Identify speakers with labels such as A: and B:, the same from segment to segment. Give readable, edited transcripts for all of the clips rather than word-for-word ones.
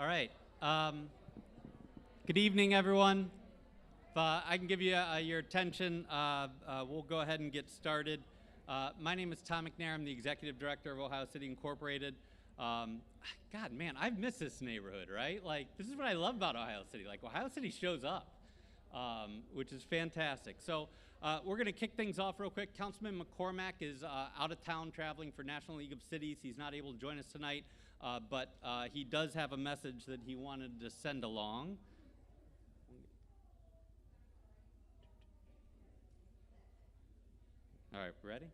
A: right. Good evening, everyone. If I can give you your attention, we'll go ahead and get started. My name is Tom McNair. I'm the Executive Director of Ohio City Incorporated. God, man, I've missed this neighborhood, right? Like, this is what I love about Ohio City. Like, Ohio City shows up, which is fantastic. So we're going to kick things off real quick. Councilman McCormack is out of town traveling for National League of Cities. He's not able to join us tonight, but he does have a message that he wanted to send along. All right, ready?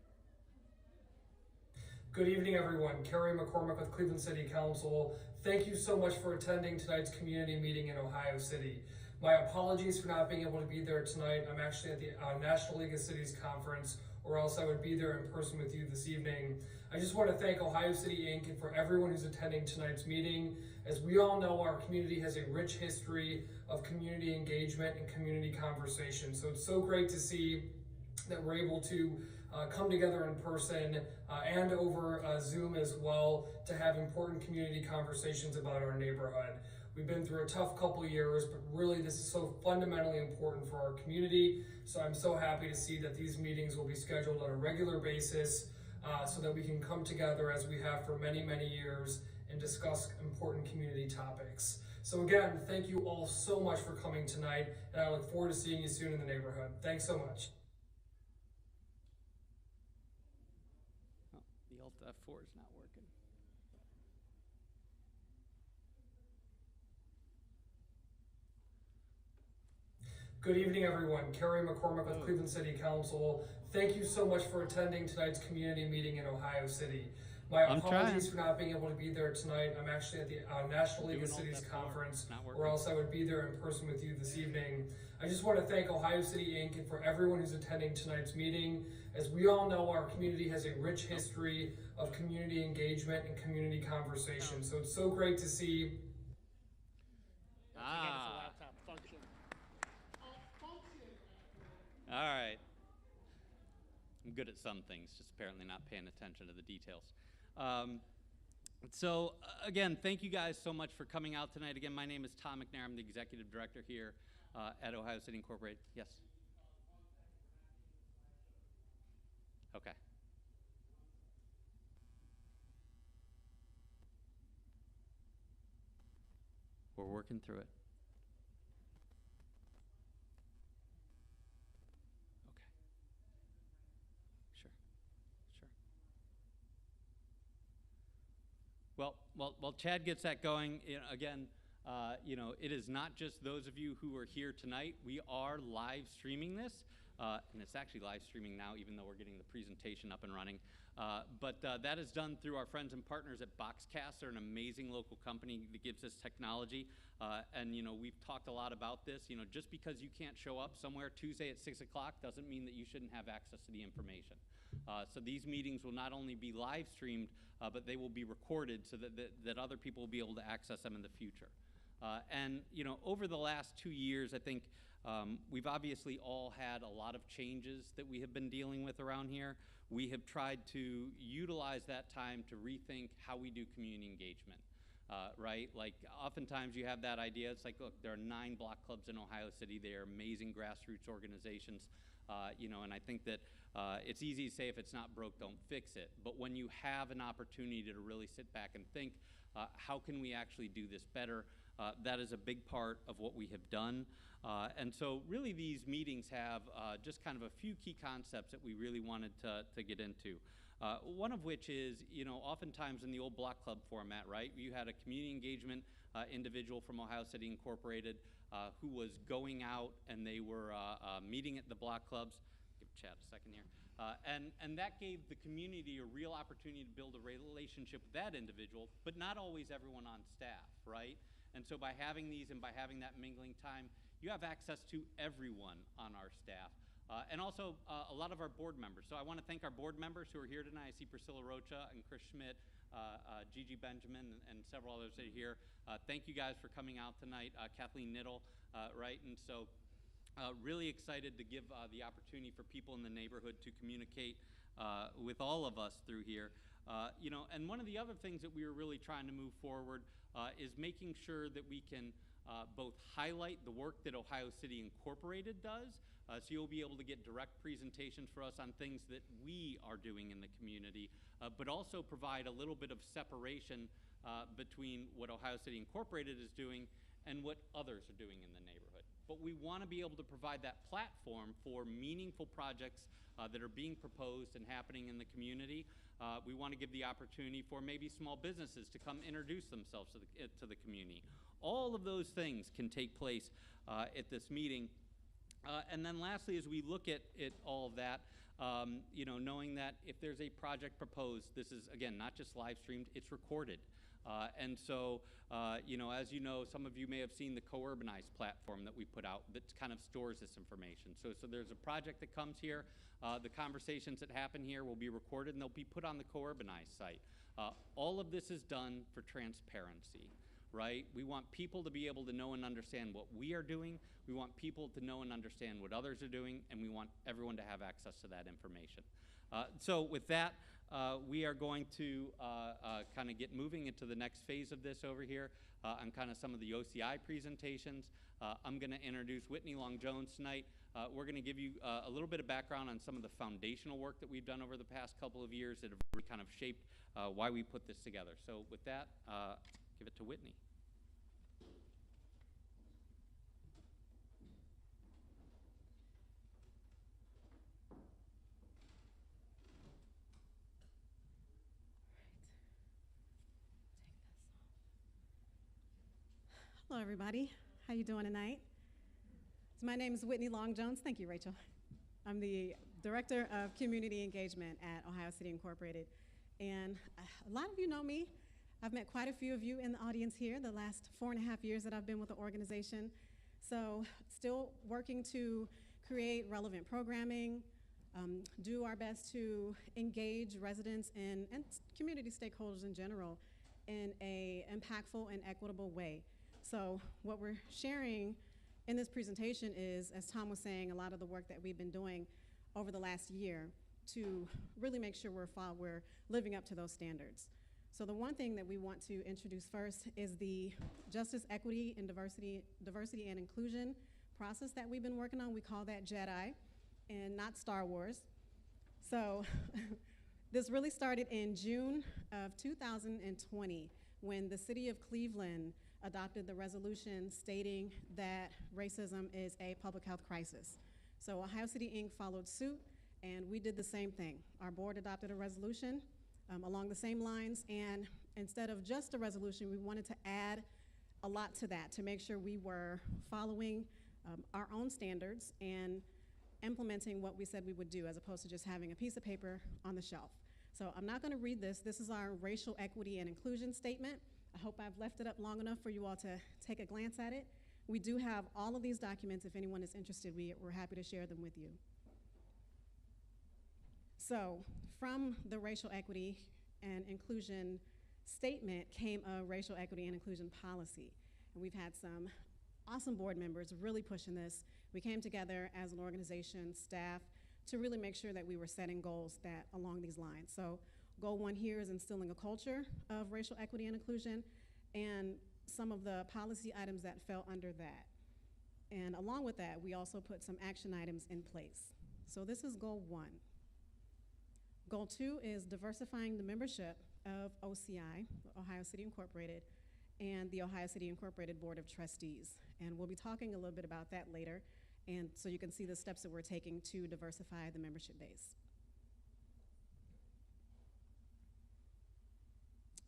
B: Good evening, everyone. Kerry McCormack with Cleveland City Council. Thank you so much for attending tonight's community meeting in Ohio City. My apologies for not being able to be there tonight. I'm actually at the National League of Cities Conference, or else I would be there in person with you this evening. I just want to thank Ohio City Inc. and for everyone who's attending tonight's meeting. As we all know, our community has a rich history of community engagement and community conversation. So it's so great to see that we're able to come together in person and over Zoom as well to have important community conversations about our neighborhood. We've been through a tough couple of years, but really this is so fundamentally important for our community. So I'm so happy to see that these meetings will be scheduled on a regular basis so that we can come together as we have for many, many years and discuss important community topics. So again, thank you all so much for coming tonight, and I look forward to seeing you soon in the neighborhood. Thanks so much.
A: The Alt F4 is not working.
B: Good evening, everyone. Kerry McCormack with Cleveland City Council. Thank you so much for attending tonight's community meeting in Ohio City. My apologies for not being able to be there tonight. I'm actually at the National League of Cities Conference, or else I would be there in person with you this evening. I just want to thank Ohio City Inc. and for everyone who's attending tonight's meeting. As we all know, our community has a rich history of community engagement and community conversation. So it's so great to see.
A: All right. I'm good at some things, just apparently not paying attention to the details. Again, thank you guys so much for coming out tonight. Again, my name is Tom McNair. I'm the Executive Director here at Ohio City Incorporated. Yes? Okay. We're working through it. While Chad gets that going, again, it is not just those of you who are here tonight. We are live streaming this, and it's actually live streaming now, even though we're getting the presentation up and running. But that is done through our friends and partners at Boxcast. They're an amazing local company that gives us technology. And we've talked a lot about this. Just because you can't show up somewhere Tuesday at 6 o'clock doesn't mean that you shouldn't have access to the information. So these meetings will not only be live streamed, but they will be recorded so that other people will be able to access them in the future. And over the last 2 years, I think we've obviously all had a lot of changes that we have been dealing with around here. We have tried to utilize that time to rethink how we do community engagement. Right? Like, oftentimes you have that idea. It's like, look, there are 9 block clubs in Ohio City. They are amazing grassroots organizations. And I think that it's easy to say, if it's not broke, don't fix it. But when you have an opportunity to really sit back and think, how can we actually do this better? That is a big part of what we have done. And so really these meetings have just kind of a few key concepts that we really wanted to get into. One of which is, oftentimes in the old block club format, right, you had a community engagement individual from Ohio City Incorporated who was going out and they were meeting at the block clubs. Give Chad a second here. And that gave the community a real opportunity to build a relationship with that individual, but not always everyone on staff, right? And so by having these and by having that mingling time, you have access to everyone on our staff. And also a lot of our board members. So I want to thank our board members who are here tonight. I see Priscilla Rocha and Chris Schmidt, Gigi Benjamin, and several others that are here. Thank you guys for coming out tonight. Kathleen Niddle, right? And so really excited to give the opportunity for people in the neighborhood to communicate with all of us through here. And one of the other things that we were really trying to move forward is making sure that we can both highlight the work that Ohio City Incorporated does, so you'll be able to get direct presentations for us on things that we are doing in the community, but also provide a little bit of separation between what Ohio City Incorporated is doing and what others are doing in the neighborhood. But we want to be able to provide that platform for meaningful projects that are being proposed and happening in the community. We want to give the opportunity for maybe small businesses to come introduce themselves to the community. All of those things can take place at this meeting. And then lastly, as we look at all of that, knowing that if there's a project proposed, this is, again, not just live streamed, it's recorded. And so, as you know, some of you may have seen the Co-Urbanize platform that we put out that kind of stores this information. So there's a project that comes here. The conversations that happen here will be recorded and they'll be put on the Co-Urbanize site. All of this is done for transparency, right? We want people to be able to know and understand what we are doing. We want people to know and understand what others are doing, and we want everyone to have access to that information. So with that, we are going to kind of get moving into the next phase of this over here on kind of some of the OCI presentations. I'm going to introduce Whitney Long-Jones tonight. We're going to give you a little bit of background on some of the foundational work that we've done over the past couple of years that have really kind of shaped why we put this together. So with that, give it to Whitney.
C: Hello, everybody. How you doing tonight? So my name is Whitney Long-Jones. Thank you, Rachel. I'm the Director of Community Engagement at Ohio City Incorporated. And a lot of you know me. I've met quite a few of you in the audience here the last 4.5 years that I've been with the organization. So still working to create relevant programming, do our best to engage residents and community stakeholders in general in an impactful and equitable way. So what we're sharing in this presentation is, as Tom was saying, a lot of the work that we've been doing over the last year to really make sure we're living up to those standards. So the one thing that we want to introduce first is the Justice, Equity, and Diversity and Inclusion process that we've been working on. We call that JEDI, and not Star Wars. So this really started in June of 2020 when the city of Cleveland adopted the resolution stating that racism is a public health crisis. So Ohio City Inc. followed suit, and we did the same thing. Our board adopted a resolution along the same lines, and instead of just a resolution, we wanted to add a lot to that to make sure we were following our own standards and implementing what we said we would do, as opposed to just having a piece of paper on the shelf. So I'm not going to read this. This is our racial equity and inclusion statement. I hope I've left it up long enough for you all to take a glance at it. We do have all of these documents. If anyone is interested, we're happy to share them with you. So from the racial equity and inclusion statement came a racial equity and inclusion policy. And we've had some awesome board members really pushing this. We came together as an organization, staff, to really make sure that we were setting goals that along these lines. So goal 1 here is instilling a culture of racial equity and inclusion, and some of the policy items that fell under that. And along with that, we also put some action items in place. So this is goal 1. Goal 2 is diversifying the membership of OCI, Ohio City Incorporated, and the Ohio City Incorporated Board of Trustees. And we'll be talking a little bit about that later, and so you can see the steps that we're taking to diversify the membership base.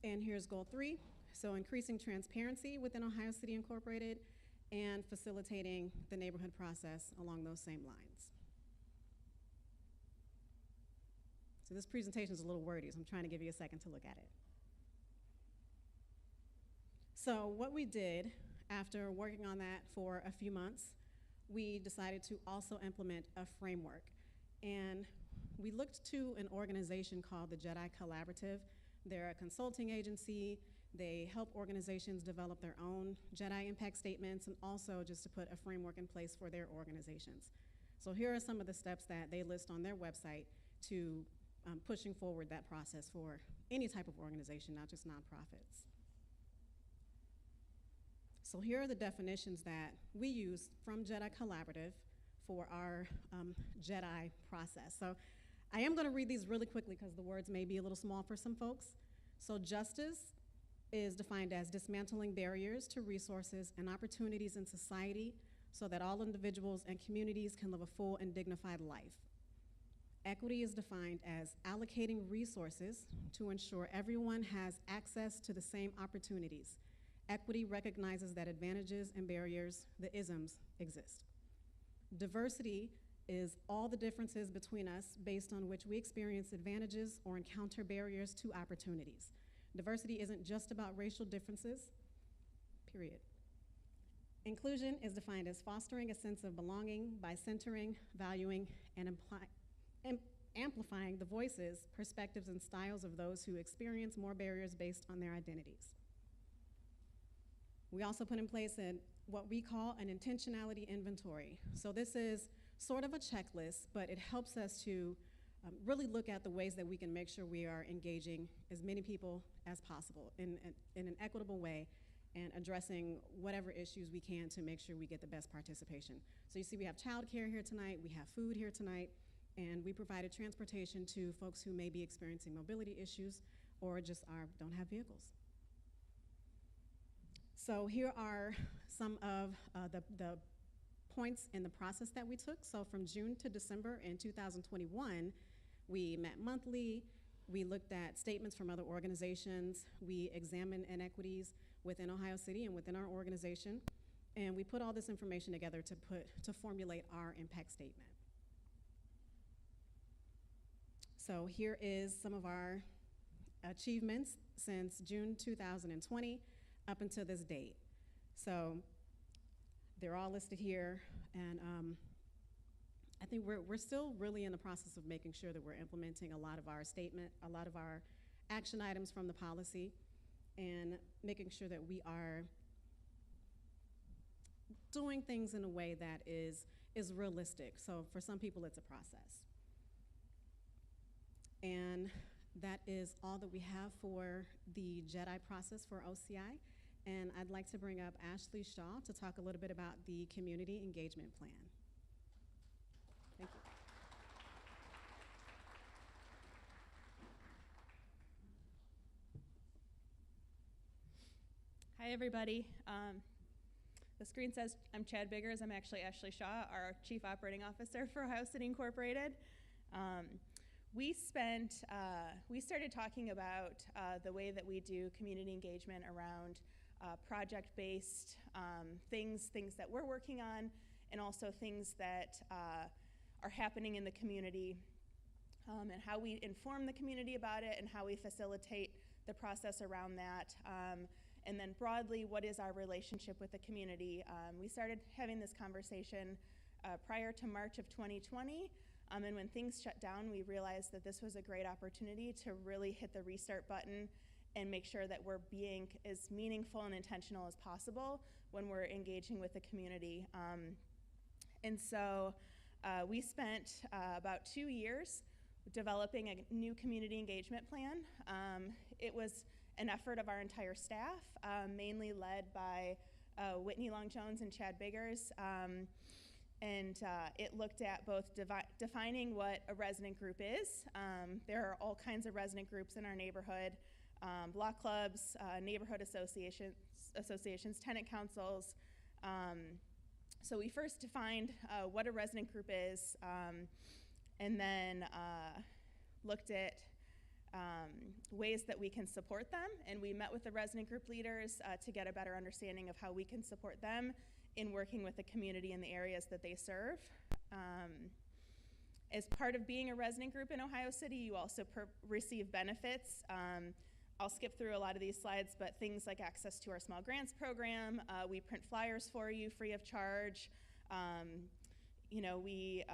C: And here's goal 3. So increasing transparency within Ohio City Incorporated and facilitating the neighborhood process along those same lines. So this presentation is a little wordy, so I'm trying to give you a second to look at it. So what we did after working on that for a few months, we decided to also implement a framework. And we looked to an organization called the JEDI Collaborative. They're a consulting agency. They help organizations develop their own JEDI impact statements, and also just to put a framework in place for their organizations. So here are some of the steps that they list on their website to pushing forward that process for any type of organization, not just nonprofits. So here are the definitions that we use from Jedi Collaborative for our Jedi process. So I am going to read these really quickly because the words may be a little small for some folks. So justice is defined as dismantling barriers to resources and opportunities in society so that all individuals and communities can live a full and dignified life. Equity is defined as allocating resources to ensure everyone has access to the same opportunities. Equity recognizes that advantages and barriers, the isms, exist. Diversity is all the differences between us based on which we experience advantages or encounter barriers to opportunities. Diversity isn't just about racial differences, period. Inclusion is defined as fostering a sense of belonging by centering, valuing, and amplifying the voices, perspectives, and styles of those who experience more barriers based on their identities. We also put in place what we call an intentionality inventory. So this is sort of a checklist, but it helps us to really look at the ways that we can make sure we are engaging as many people as possible in an equitable way and addressing whatever issues we can to make sure we get the best participation. So you see we have childcare here tonight, we have food here tonight, and we provided transportation to folks who may be experiencing mobility issues or just don't have vehicles. So here are some of the points in the process that we took. So from June to December in 2021, we met monthly, we looked at statements from other organizations, we examined inequities within Ohio City and within our organization, and we put all this information together to formulate our impact statement. So here is some of our achievements since June 2020 up until this date. So they're all listed here, and I think we're still really in the process of making sure that we're implementing a lot of our statement, a lot of our action items from the policy, and making sure that we are doing things in a way that is realistic. So for some people, it's a process. And that is all that we have for the Jedi process for OCI. And I'd like to bring up Ashley Shaw to talk a little bit about the community engagement plan. Thank you.
D: Hi, everybody. The screen says I'm Chad Biggers. I'm actually Ashley Shaw, our Chief Operating Officer for Ohio City Incorporated. We started talking about the way that we do community engagement around project-based things that we're working on, and also things that are happening in the community, and how we inform the community about it, and how we facilitate the process around that. And then broadly, what is our relationship with the community? We started having this conversation prior to March of 2020, and when things shut down, we realized that this was a great opportunity to really hit the restart button and make sure that we're being as meaningful and intentional as possible when we're engaging with the community. And so we spent about 2 years developing a new community engagement plan. It was an effort of our entire staff, mainly led by Whitney Long-Jones and Chad Biggers. And it looked at both defining what a resident group is. There are all kinds of resident groups in our neighborhood, block clubs, neighborhood associations, tenant councils. So we first defined what a resident group is, and then looked at ways that we can support them. And we met with the resident group leaders to get a better understanding of how we can support them in working with the community in the areas that they serve. As part of being a resident group in Ohio City, you also receive benefits. I'll skip through a lot of these slides, but things like access to our small grants program, we print flyers for you free of charge. We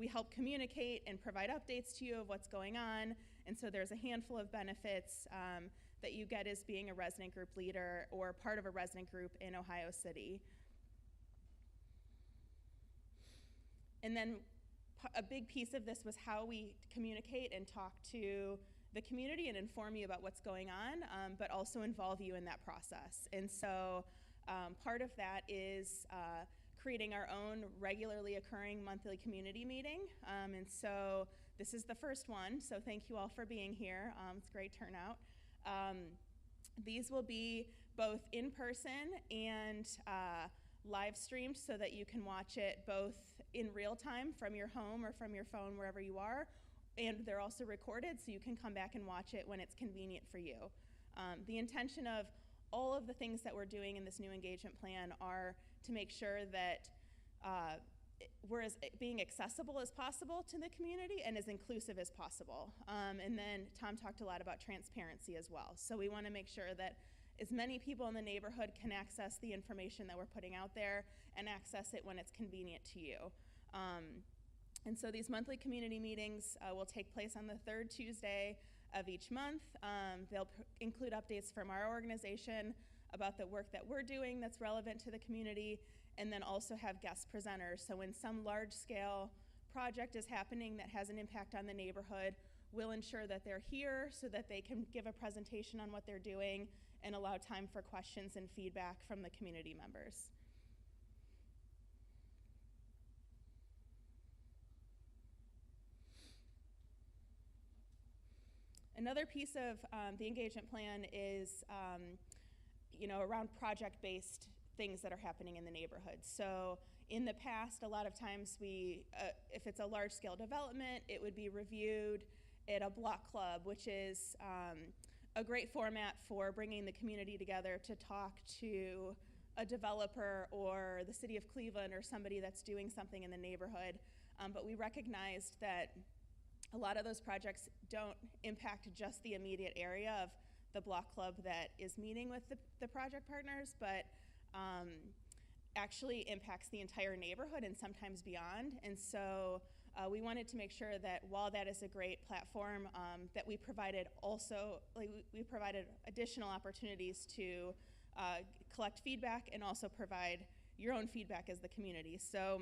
D: help communicate and provide updates to you of what's going on, and so there's a handful of benefits that you get as being a resident group leader or part of a resident group in Ohio City. And then a big piece of this was how we communicate and talk to the community and inform you about what's going on, but also involve you in that process. And so Part of that is creating our own regularly occurring monthly community meeting. And so this is the first one, so thank you all for being here. It's a great turnout. These will be both in person and live streamed so that you can watch it both in real time from your home or from your phone, wherever you are. And they're also recorded so you can come back and watch it when it's convenient for you. The intention of all of the things that we're doing in this new engagement plan are to make sure that we're being accessible as possible to the community and as inclusive as possible. And then Tom talked a lot about transparency as well. So we want to make sure that as many people in the neighborhood can access the information that we're putting out there and access it when it's convenient to you. And so these monthly community meetings will take place on the third Tuesday of each month. They'll include updates from our organization about the work that we're doing that's relevant to the community, and then also have guest presenters. So when some large-scale project is happening that has an impact on the neighborhood, we'll ensure that they're here so that they can give a presentation on what they're doing and allow time for questions and feedback from the community members. Another piece of the engagement plan is around project-based things that are happening in the neighborhood. So in the past, a lot of times if it's a large-scale development, it would be reviewed at a block club, which is a great format for bringing the community together to talk to a developer or the city of Cleveland or somebody that's doing something in the neighborhood. But we recognized that a lot of those projects don't impact just the immediate area of the block club that is meeting with the project partners, but actually impacts the entire neighborhood and sometimes beyond. And so we wanted to make sure that while that is a great platform, that we provided we provided additional opportunities to collect feedback and also provide your own feedback as the community. So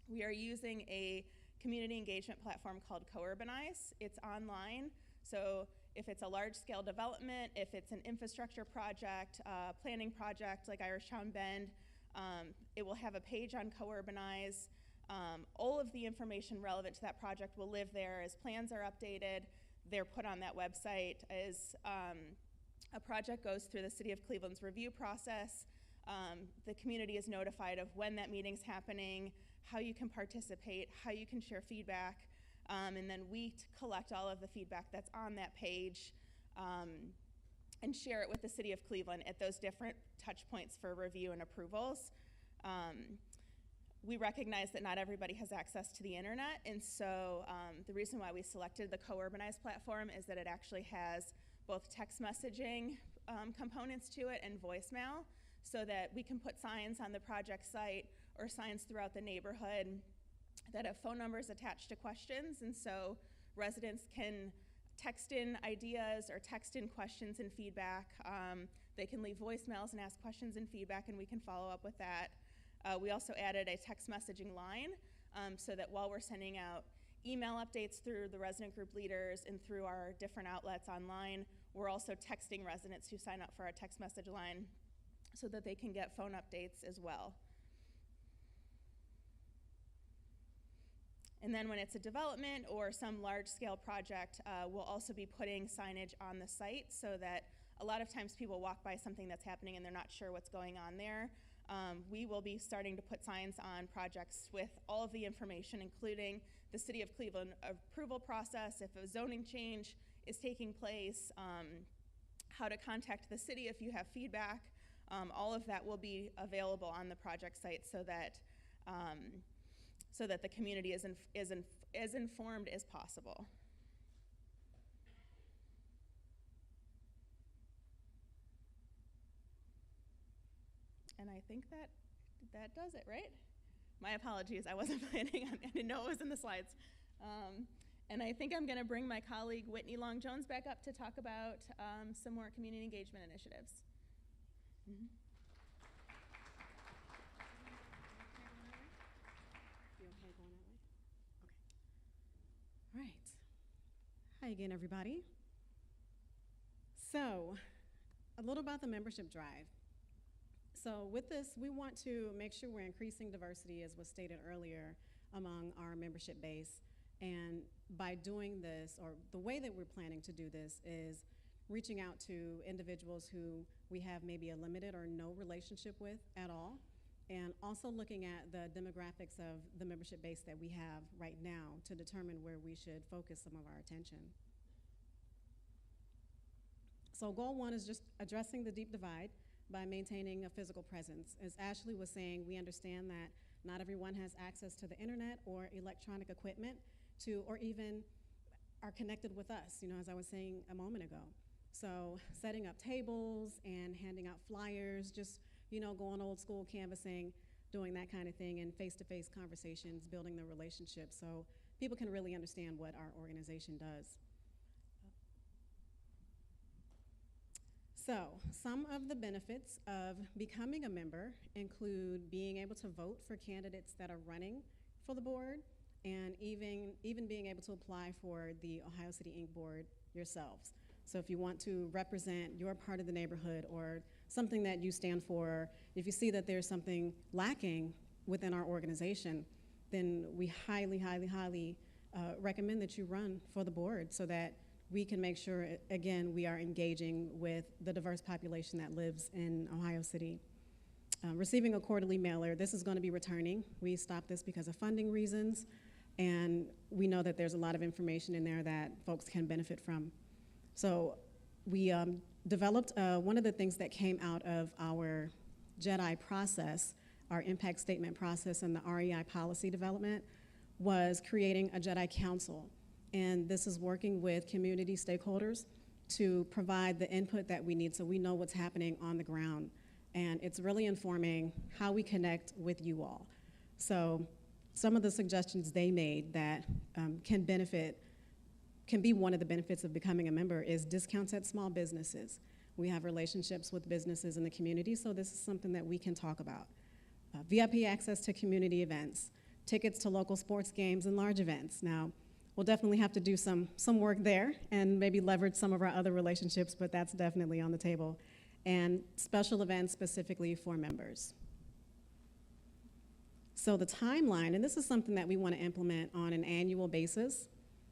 D: we are using a community engagement platform called Co-Urbanize. It's online, so if it's a large-scale development, if it's an infrastructure project, planning project like Irish Town Bend, it will have a page on Co-Urbanize. All of the information relevant to that project will live there as plans are updated. They're put on that website as a project goes through the City of Cleveland's review process. The community is notified of when that meeting's happening, how you can participate, how you can share feedback, and then we collect all of the feedback that's on that page and share it with the City of Cleveland at those different touch points for review and approvals. We recognize that not everybody has access to the internet, and so the reason why we selected the Co-Urbanize platform is that it actually has both text messaging components to it and voicemail, so that we can put signs on the project site or signs throughout the neighborhood that have phone numbers attached to questions, and so residents can text in ideas or text in questions and feedback. They can leave voicemails and ask questions and feedback, and we can follow up with that. We also added a text messaging line so that while we're sending out email updates through the resident group leaders and through our different outlets online, we're also texting residents who sign up for our text message line so that they can get phone updates as well. And then when it's a development or some large-scale project, we'll also be putting signage on the site so that a lot of times people walk by something that's happening and they're not sure what's going on there. We will be starting to put signs on projects with all of the information, including the City of Cleveland approval process, if a zoning change is taking place, how to contact the city if you have feedback. All of that will be available on the project site so that the community is as informed as possible. And I think that does it, right? My apologies, I wasn't planning on, I didn't know it was in the slides. And I think I'm gonna bring my colleague Whitney Long-Jones back up to talk about some more community engagement initiatives. Mm-hmm.
C: You okay going that way? Okay. All right. Hi again, everybody. So, a little about the membership drive. So with this, we want to make sure we're increasing diversity, as was stated earlier, among our membership base. And by doing this, or the way that we're planning to do this, is reaching out to individuals who we have maybe a limited or no relationship with at all, and also looking at the demographics of the membership base that we have right now to determine where we should focus some of our attention. So goal one is just addressing the deep divide by maintaining a physical presence. As Ashley was saying, we understand that not everyone has access to the internet or electronic equipment or even are connected with us, as I was saying a moment ago. So setting up tables and handing out flyers, just, going old school canvassing, doing that kind of thing, and face-to-face conversations, building the relationship so people can really understand what our organization does. So some of the benefits of becoming a member include being able to vote for candidates that are running for the board, and even being able to apply for the Ohio City Inc. board yourselves. So if you want to represent your part of the neighborhood or something that you stand for, if you see that there's something lacking within our organization, then we highly, highly, highly recommend that you run for the board so that we can make sure, again, we are engaging with the diverse population that lives in Ohio City. Receiving a quarterly mailer, this is going to be returning. We stopped this because of funding reasons, and we know that there's a lot of information in there that folks can benefit from. So we developed one of the things that came out of our JEDI process, our impact statement process, and the REI policy development was creating a JEDI council. And this is working with community stakeholders to provide the input that we need so we know what's happening on the ground. And it's really informing how we connect with you all. So some of the suggestions they made that can be one of the benefits of becoming a member is discounts at small businesses. We have relationships with businesses in the community, so this is something that we can talk about. VIP access to community events, tickets to local sports games and large events. Now, we'll definitely have to do some work there and maybe leverage some of our other relationships, but that's definitely on the table. And special events specifically for members. So the timeline, and this is something that we want to implement on an annual basis.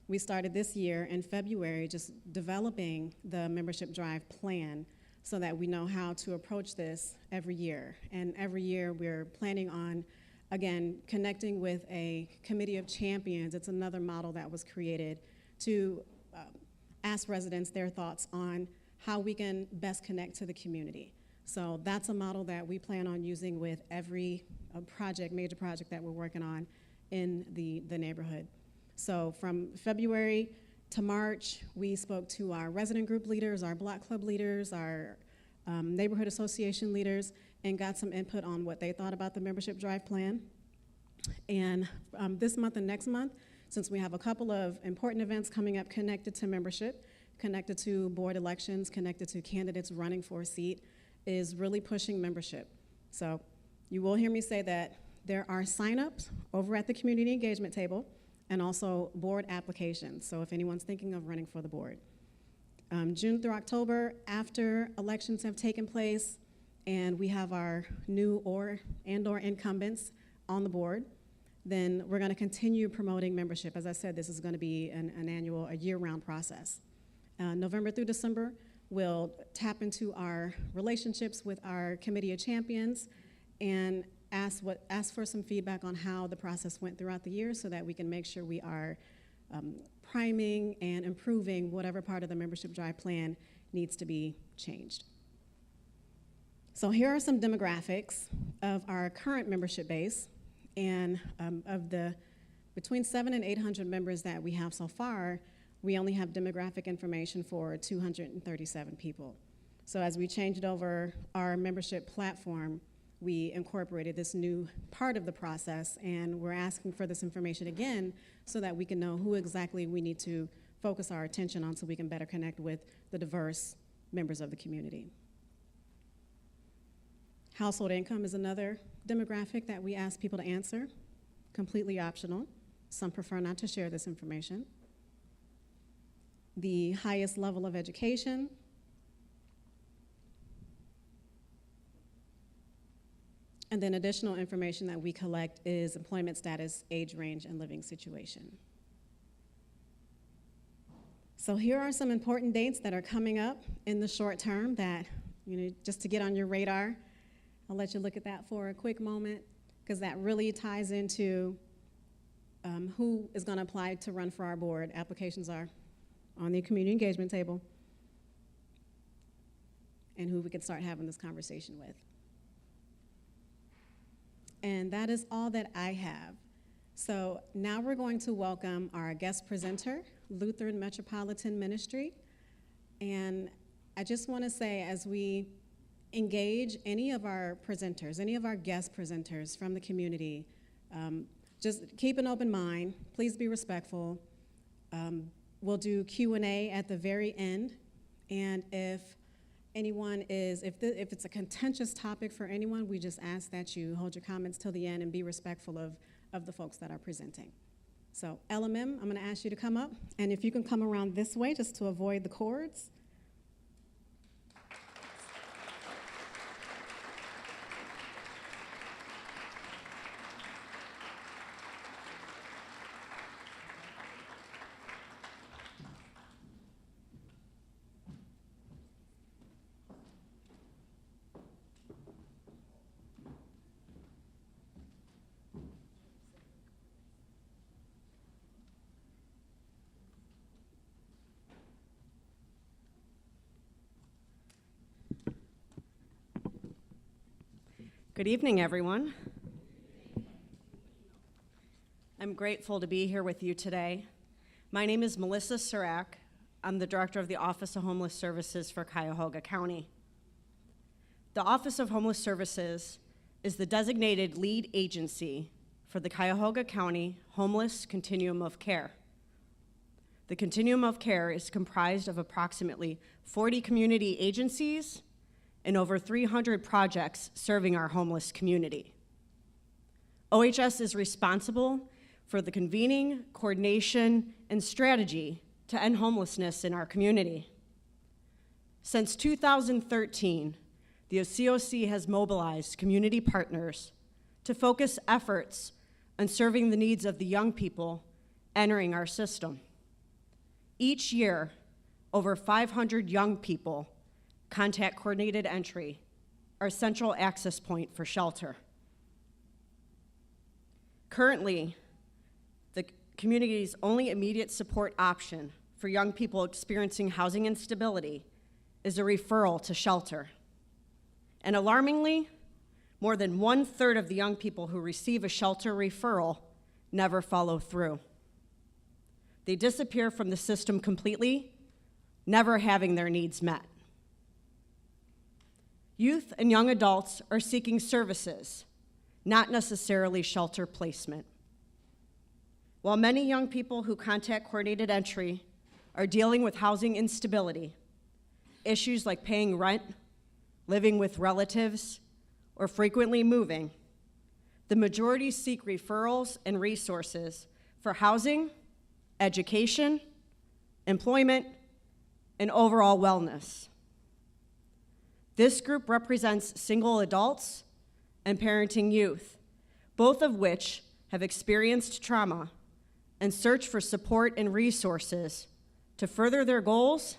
C: We started this year in February just developing the membership drive plan so that we know how to approach this every year. And every year we're planning on, again, connecting with a committee of champions. It's another model that was created to ask residents their thoughts on how we can best connect to the community. So that's a model that we plan on using with every major project that we're working on in the neighborhood. So from February to March, we spoke to our resident group leaders, our block club leaders, our neighborhood association leaders, and got some input on what they thought about the membership drive plan. And this month and next month, since we have a couple of important events coming up connected to membership, connected to board elections, connected to candidates running for a seat, is really pushing membership. So you will hear me say that there are signups over at the community engagement table and also board applications. So if anyone's thinking of running for the board. June through October, after elections have taken place and we have our new or incumbents on the board, then we're gonna continue promoting membership. As I said, this is gonna be a year-round process. November through December, we'll tap into our relationships with our committee of champions and ask for some feedback on how the process went throughout the year so that we can make sure we are priming and improving whatever part of the membership drive plan needs to be changed. So here are some demographics of our current membership base, and of the between 700 and 800 members that we have so far, we only have demographic information for 237 people. So as we changed over our membership platform, we incorporated this new part of the process, and we're asking for this information again so that we can know who exactly we need to focus our attention on so we can better connect with the diverse members of the community. Household income is another demographic that we ask people to answer, completely optional. Some prefer not to share this information. The highest level of education, And then additional information that we collect is employment status, age range, and living situation. So here are some important dates that are coming up in the short term that, just to get on your radar. I'll let you look at that for a quick moment, because that really ties into who is going to apply to run for our board. Applications are on the community engagement table, and who we can start having this conversation with. And that is all that I have. So now we're going to welcome our guest presenter, Lutheran Metropolitan Ministry. And I just want to say, as we engage any of our presenters, any of our guest presenters from the community, just keep an open mind. Please be respectful. We'll do Q&A at the very end. And if it's a contentious topic for anyone, we just ask that you hold your comments till the end and be respectful of the folks that are presenting. So LMM, I'm going to ask you to come up, and if you can come around this way just to avoid the cords.
E: Good evening, everyone. I'm grateful to be here with you today. My name is Marisa Scavuzzo. I'm the Director of the Office of Homeless Services for Cuyahoga County. The Office of Homeless Services is the designated lead agency for the Cuyahoga County Homeless Continuum of Care. The Continuum of Care is comprised of approximately 40 community agencies and over 300 projects serving our homeless community. OHS is responsible for the convening, coordination, and strategy to end homelessness in our community. Since 2013, the OCOC has mobilized community partners to focus efforts on serving the needs of the young people entering our system. Each year, over 500 young people contact coordinated entry, our central access point for shelter. Currently, the community's only immediate support option for young people experiencing housing instability is a referral to shelter. And alarmingly, more than 1/3 of the young people who receive a shelter referral never follow through. They disappear from the system completely, never having their needs met. Youth and young adults are seeking services, not necessarily shelter placement. While many young people who contact coordinated entry are dealing with housing instability, issues like paying rent, living with relatives, or frequently moving, the majority seek referrals and resources for housing, education, employment, and overall wellness. This group represents single adults and parenting youth, both of which have experienced trauma and search for support and resources to further their goals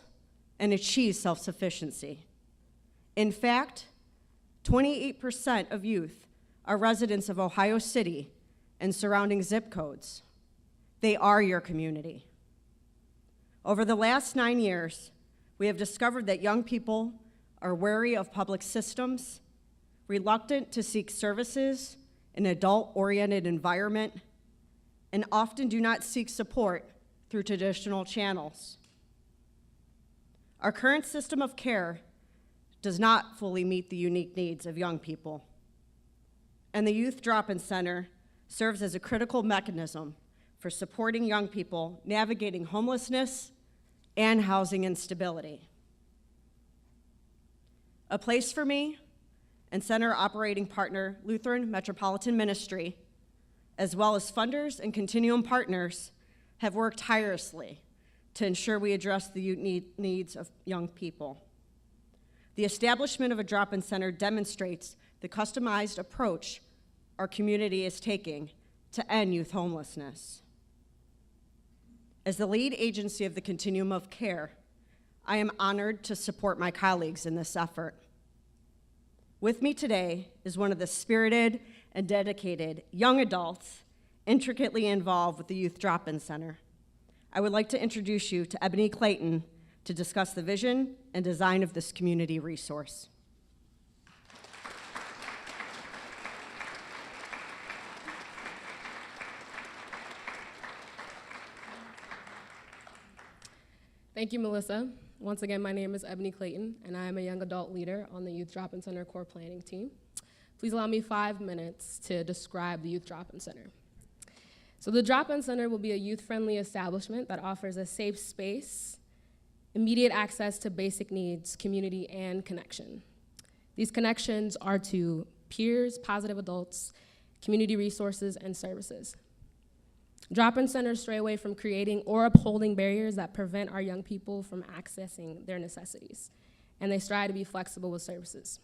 E: and achieve self-sufficiency. In fact, 28% of youth are residents of Ohio City and surrounding zip codes. They are your community. Over the last 9 years, we have discovered that young people are wary of public systems, reluctant to seek services in an adult-oriented environment, and often do not seek support through traditional channels. Our current system of care does not fully meet the unique needs of young people, and the Youth Drop-In Center serves as a critical mechanism for supporting young people navigating homelessness and housing instability. A Place for Me and center operating partner Lutheran Metropolitan Ministry, as well as funders and Continuum partners, have worked tirelessly to ensure we address the unique needs of young people. The establishment of a drop-in center demonstrates the customized approach our community is taking to end youth homelessness. As the lead agency of the Continuum of Care, I am honored to support my colleagues in this effort. With me today is one of the spirited and dedicated young adults intricately involved with the Youth Drop-In Center. I would like to introduce you to Ebony Clayton to discuss the vision and design of this community resource.
F: Thank you, Melissa. Once again, my name is Ebony Clayton, and I am a young adult leader on the Youth Drop-In Center core planning team. Please allow me 5 minutes to describe the Youth Drop-In Center. So the Drop-In Center will be a youth-friendly establishment that offers a safe space, immediate access to basic needs, community, and connection. These connections are to peers, positive adults, community resources, and services. Drop-in centers stray away from creating or upholding barriers that prevent our young people from accessing their necessities, and they strive to be flexible with services.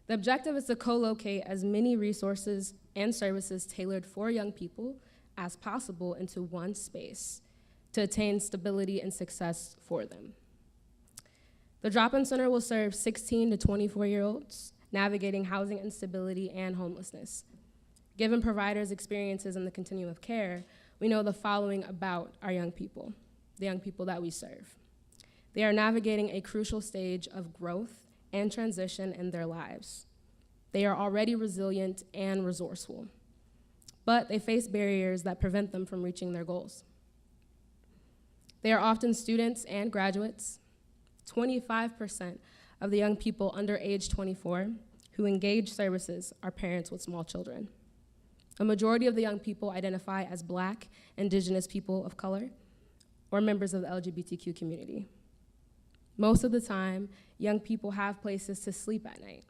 F: The objective is to co-locate as many resources and services tailored for young people as possible into one space to attain stability and success for them. The Drop-In Center will serve 16 to 24-year-olds navigating housing instability and homelessness. Given providers' experiences in the continuum of care, we know the following about our young people, the young people that we serve. They are navigating a crucial stage of growth and transition in their lives. They are already resilient and resourceful, but they face barriers that prevent them from reaching their goals. They are often students and graduates. 25% of the young people under age 24 who engage services are parents with small children. A majority of the young people identify as Black, Indigenous people of color, or members of the LGBTQ community. Most of the time, young people have places to sleep at night,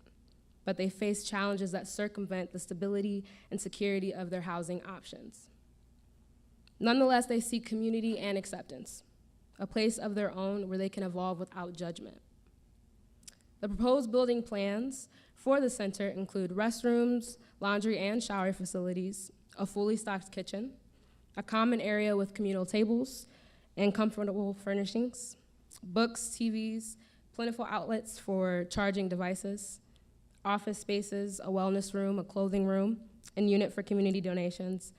F: but they face challenges that circumvent the stability and security of their housing options. Nonetheless, they seek community and acceptance, a place of their own where they can evolve without judgment. The proposed building plans for the center include restrooms, laundry and shower facilities, a fully stocked kitchen, a common area with communal tables and comfortable furnishings, books, TVs, plentiful outlets for charging devices, office spaces, a wellness room, a clothing room, and unit for community donations,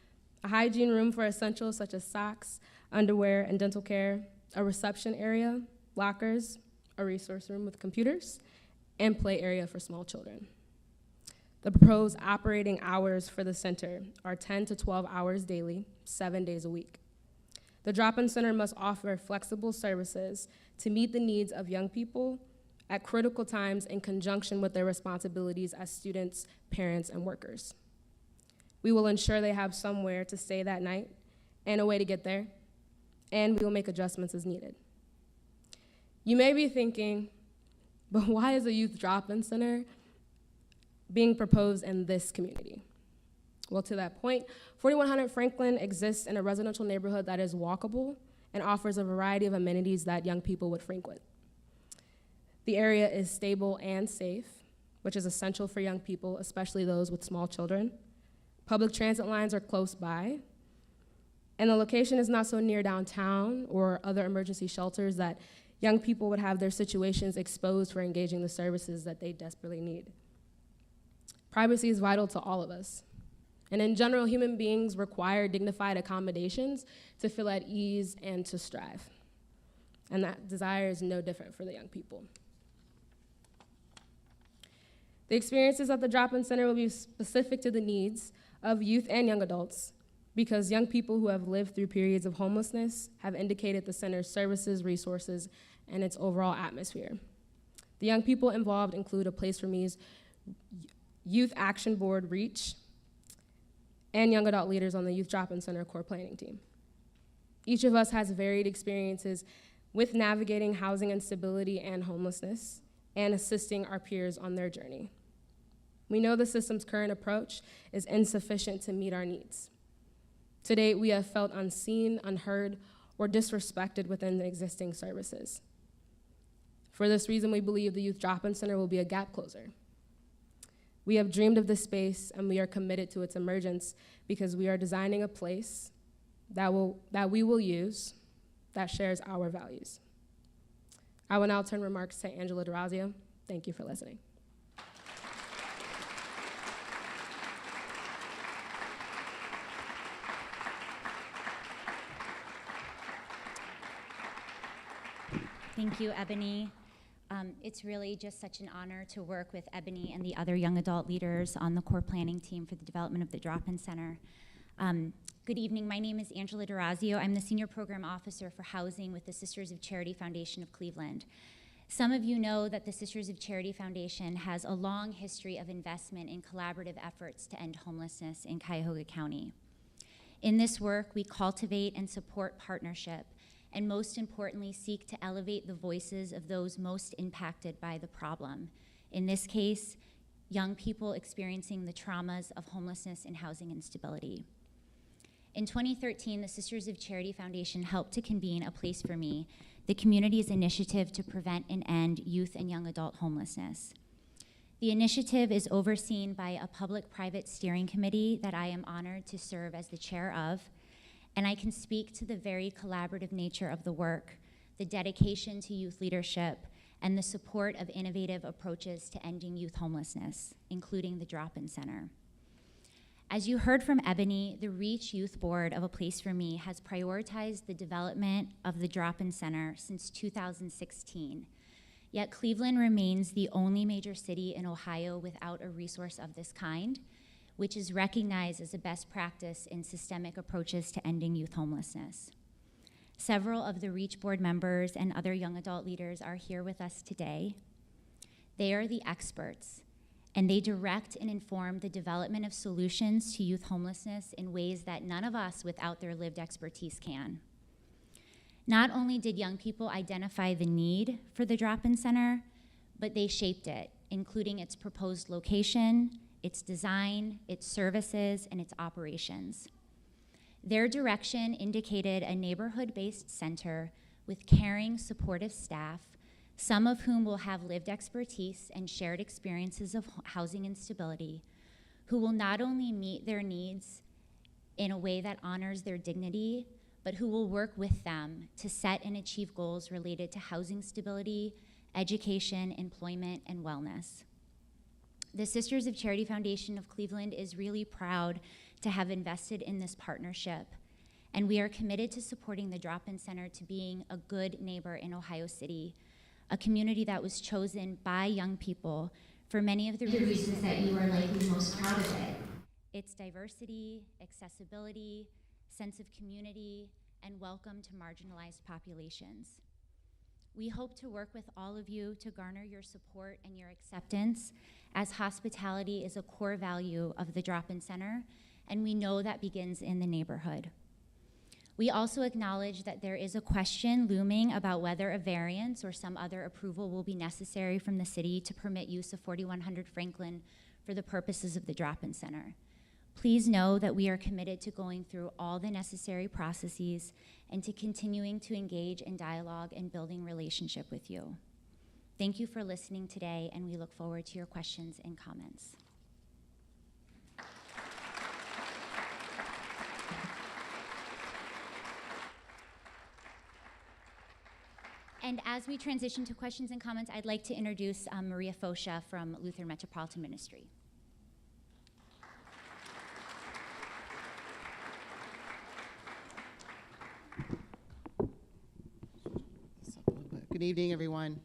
F: a hygiene room for essentials such as socks, underwear, and dental care, a reception area, lockers, a resource room with computers, and play area for small children. The proposed operating hours for the center are 10 to 12 hours daily, 7 days a week. The Drop-In Center must offer flexible services to meet the needs of young people at critical times in conjunction with their responsibilities as students, parents, and workers. We will ensure they have somewhere to stay that night and a way to get there, and we will make adjustments as needed. You may be thinking, but why is a youth drop-in center being proposed in this community? Well, to that point, 4100 Franklin exists in a residential neighborhood that is walkable and offers a variety of amenities that young people would frequent. The area is stable and safe, which is essential for young people, especially those with small children. Public transit lines are close by, and the location is not so near downtown or other emergency shelters that young people would have their situations exposed for engaging the services that they desperately need. Privacy is vital to all of us. And in general, human beings require dignified accommodations to feel at ease and to strive. And that desire is no different for the young people. The experiences at the Drop-In Center will be specific to the needs of youth and young adults, because young people who have lived through periods of homelessness have indicated the center's services, resources, and its overall atmosphere. The young people involved include A Place for Me's Youth Action Board, REACH, and young adult leaders on the Youth Drop-In Center core planning team. Each of us has varied experiences with navigating housing instability and homelessness and assisting our peers on their journey. We know the system's current approach is insufficient to meet our needs. To date, we have felt unseen, unheard, or disrespected within the existing services. For this reason, we believe the Youth Drop-In Center will be a gap closer. We have dreamed of this space, and we are committed to its emergence because we are designing a place that we will use that shares our values. I will now turn remarks to Angela DeRazio. Thank you for listening.
G: Thank you, Ebony. It's really just such an honor to work with Ebony and the other young adult leaders on the core planning team for the development of the Drop-In Center. Good evening, my name is Angela DeRazio. I'm the Senior Program Officer for Housing with the Sisters of Charity Foundation of Cleveland. Some of you know that the Sisters of Charity Foundation has a long history of investment in collaborative efforts to end homelessness in Cuyahoga County. In this work, we cultivate and support partnership, and most importantly, seek to elevate the voices of those most impacted by the problem. In this case, young people experiencing the traumas of homelessness and housing instability. In 2013, the Sisters of Charity Foundation helped to convene A Place for Me, the community's initiative to prevent and end youth and young adult homelessness. The initiative is overseen by a public-private steering committee that I am honored to serve as the chair of, and I can speak to the very collaborative nature of the work, the dedication to youth leadership, and the support of innovative approaches to ending youth homelessness, including the Drop-In Center. As you heard from Ebony, the Reach Youth Board of A Place for Me has prioritized the development of the Drop-In Center since 2016. Yet Cleveland remains the only major city in Ohio without a resource of this kind, which is recognized as a best practice in systemic approaches to ending youth homelessness. Several of the Reach Board members and other young adult leaders are here with us today. They are the experts, and they direct and inform the development of solutions to youth homelessness in ways that none of us without their lived expertise can. Not only did young people identify the need for the Drop-In Center, but they shaped it, including its proposed location, its design, its services, and its operations. Their direction indicated a neighborhood-based center with caring, supportive staff, some of whom will have lived expertise and shared experiences of housing instability, who will not only meet their needs in a way that honors their dignity, but who will work with them to set and achieve goals related to housing stability, education, employment, and wellness. The Sisters of Charity Foundation of Cleveland is really proud to have invested in this partnership, and we are committed to supporting the Drop-In Center to being a good neighbor in Ohio City, a community that was chosen by young people for many of the reasons that you are likely most proud of it. Its diversity, accessibility, sense of community, and welcome to marginalized populations. We hope to work with all of you to garner your support and your acceptance, as hospitality is a core value of the Drop-In Center, and we know that begins in the neighborhood. We also acknowledge that there is a question looming about whether a variance or some other approval will be necessary from the city to permit use of 4100 Franklin for the purposes of the Drop-In Center. Please know that we are committed to going through all the necessary processes and to continuing to engage in dialogue and building relationship with you. Thank you for listening today, and we look forward to your questions and comments. And as we transition to questions and comments, I'd like to introduce Maria Foshe from Lutheran Metropolitan Ministry.
H: Good evening, everyone.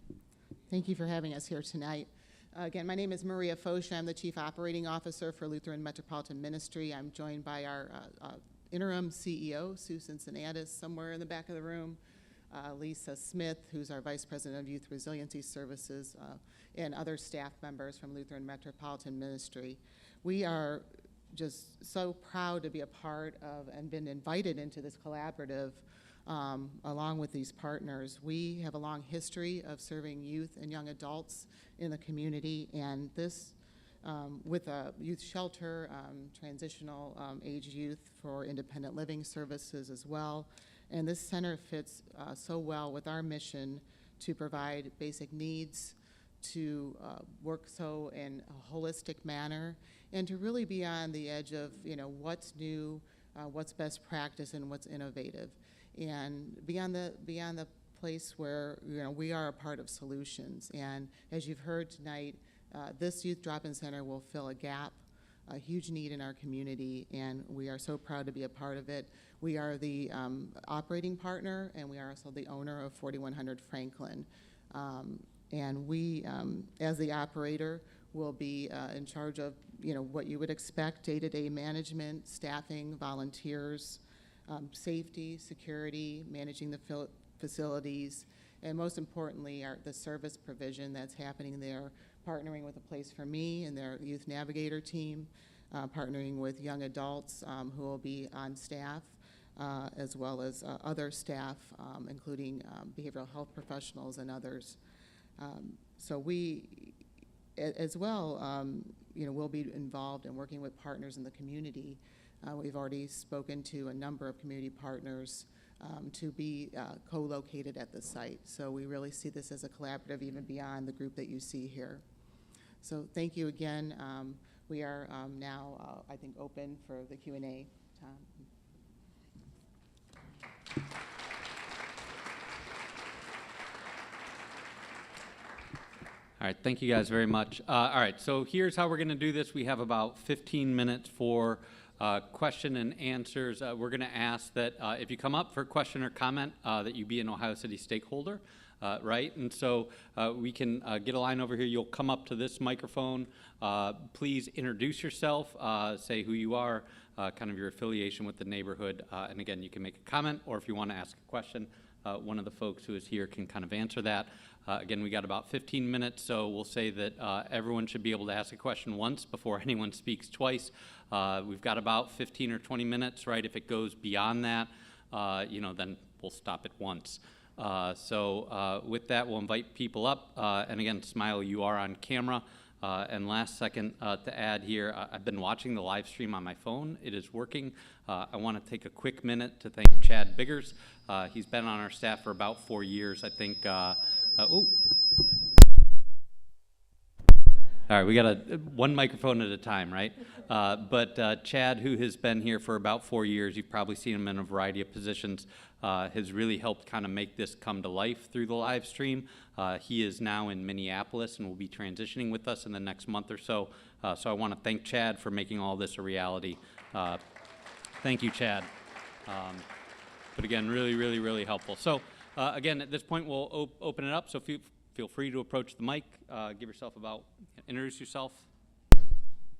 H: Thank you for having us here tonight. Again, my name is Maria Foshe. I'm the Chief Operating Officer for Lutheran Metropolitan Ministry. I'm joined by our interim CEO, Sue Cincinnatus, somewhere in the back of the room, Lisa Smith, who's our Vice President of Youth Resiliency Services, and other staff members from Lutheran Metropolitan Ministry. We are just so proud to be a part of and been invited into this collaborative along with these partners. We have a long history of serving youth and young adults in the community, and this with a youth shelter, transitional age youth for independent living services as well. And this center fits so well with our mission to provide basic needs, to work so in a holistic manner, and to really be on the edge of, what's new, what's best practice, and what's innovative, and be on the place where we are a part of solutions. And as you've heard tonight, this Youth Drop-In Center will fill a gap, a huge need in our community, and we are so proud to be a part of it. We are the operating partner, and we are also the owner of 4100 Franklin. And we, as the operator, will be in charge of what you would expect: day-to-day management, staffing, volunteers, safety, security, managing the facilities, and most importantly, the service provision that's happening there, partnering with A Place for Me and their Youth Navigator team, partnering with young adults who will be on staff, as well as other staff, including behavioral health professionals and others. So we, as well, we'll be involved in working with partners in the community. We've already spoken to a number of community partners to be co-located at the site. So we really see this as a collaborative, even beyond the group that you see here. So thank you again. We are now, I think, open for the Q&A.
A: All right, thank you guys very much. All right, so here's how we're going to do this. We have about 15 minutes for question and answers. We're going to ask that if you come up for a question or comment, that you be an Ohio City stakeholder, right? And so we can get a line over here. You'll come up to this microphone. Please introduce yourself, say who you are, kind of your affiliation with the neighborhood. And again, you can make a comment, or if you want to ask a question, one of the folks who is here can kind of answer that. Again, we got about 15 minutes, so we'll say that everyone should be able to ask a question once before anyone speaks twice. We've got about 15 or 20 minutes, right? If it goes beyond that, then we'll stop it once. So with that, we'll invite people up. And again, Smile, you are on camera. And last second to add here, I've been watching the live stream on my phone. It is working. I want to take a quick minute to thank Chad Biggers. He's been on our staff for about 4 years, I think. All right, we got one microphone at a time, right? But Chad, who has been here for about 4 years, you've probably seen him in a variety of positions, has really helped kind of make this come to life through the live stream. He is now in Minneapolis and will be transitioning with us in the next month or so. So I want to thank Chad for making all this a reality. Thank you, Chad. But again, really, really, really helpful. So again, at this point, we'll open it up. So feel free to approach the mic, give yourself introduce yourself.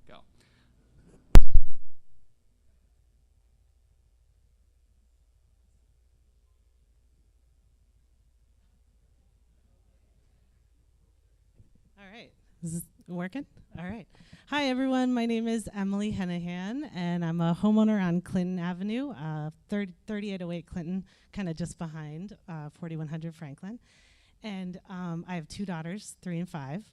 A: Go.
I: All right, is this working? All right. Hi, everyone. My name is Emily Hennihan, and I'm a homeowner on Clinton Avenue, 3808 Clinton, kind of just behind 4100 Franklin. And I have 2 daughters, 3 and 5.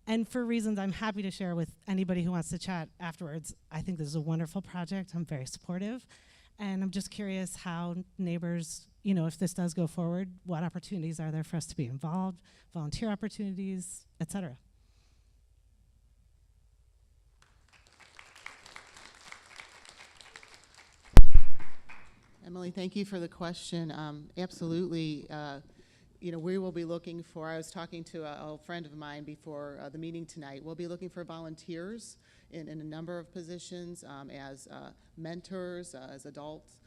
I: And for reasons I'm happy to share with anybody who wants to chat afterwards, I think this is a wonderful project. I'm very supportive. And I'm just curious how neighbors, if this does go forward, what opportunities are there for us to be involved, volunteer opportunities, et cetera.
H: Emily, thank you for the question. Absolutely. We will be looking for, I was talking to a friend of mine before the meeting tonight, we'll be looking for volunteers in a number of positions as mentors, as adults,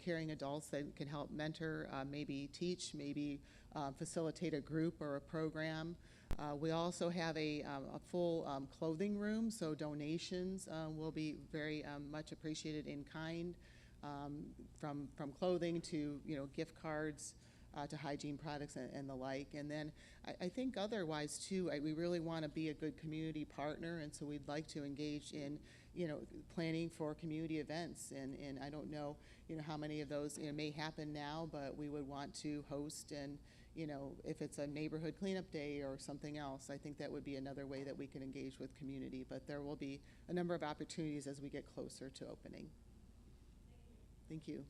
H: caring adults that can help mentor, maybe teach, maybe facilitate a group or a program. We also have a full clothing room, so donations will be very much appreciated in kind, from clothing to gift cards, to hygiene products and the like. And then I think otherwise too, we really want to be a good community partner, and so we'd like to engage in planning for community events. And I don't know how many of those may happen now, but we would want to host, and if it's a neighborhood cleanup day or something else, I think that would be another way that we can engage with community. But there will be a number of opportunities as we get closer to opening. Thank you.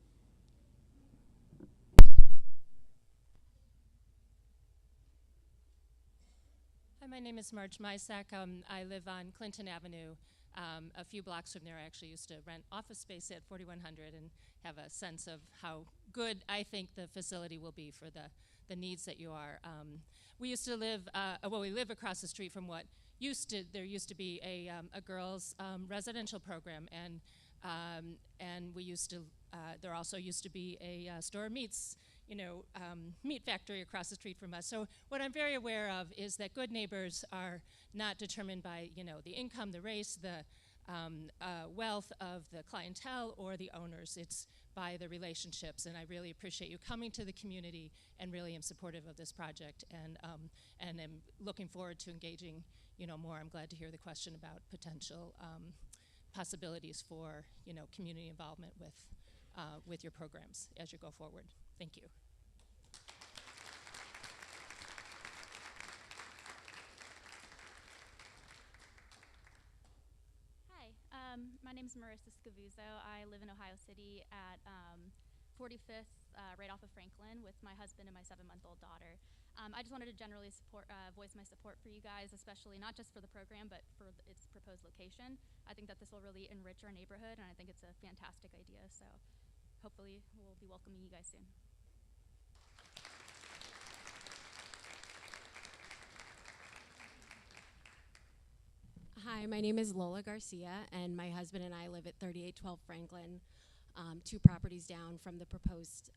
J: Hi, my name is Marge Mysek. I live on Clinton Avenue. A few blocks from there, I actually used to rent office space at 4100 and have a sense of how good I think the facility will be for the needs that you are. We used to live, we live across the street from what there used to be a girls' residential program, and we used to, there also used to be a store of meats, meat factory across the street from us. So what I'm very aware of is that good neighbors are not determined by, the income, the race, the wealth of the clientele or the owners. It's by the relationships, and I really appreciate you coming to the community and really am supportive of this project and am looking forward to engaging, more. I'm glad to hear the question about potential possibilities for, community involvement with your programs as you go forward. Thank you.
K: Hi, my name is Marisa Scavuzzo. I live in Ohio City at 45th, right off of Franklin, with my husband and my 7-month-old daughter. I just wanted to generally voice my support for you guys, especially not just for the program, but for its proposed location. I think that this will really enrich our neighborhood, and I think it's a fantastic idea. So hopefully we'll be welcoming you guys soon.
F: Hi, my name is Lola Garcia, and my husband and I live at 3812 Franklin, 2 properties down from the proposed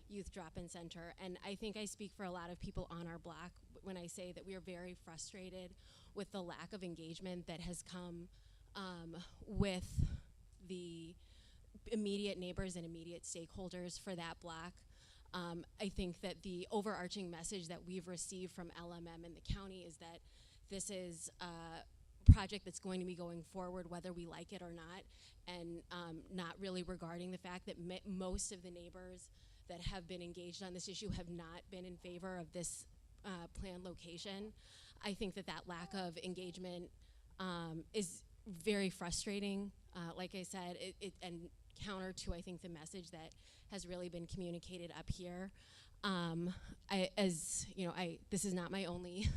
F: youth drop-in center. And I think I speak for a lot of people on our block when I say that we are very frustrated with the lack of engagement that has come with the immediate neighbors and immediate stakeholders for that block. I think that the overarching message that we've received from LMM and the county is that this is a project that's going to be going forward whether we like it or not, and not really regarding the fact that most of the neighbors that have been engaged on this issue have not been in favor of this planned location. I think that lack of engagement is very frustrating. Like I said, and counter to, I think, the message that has really been communicated up here. This is not my only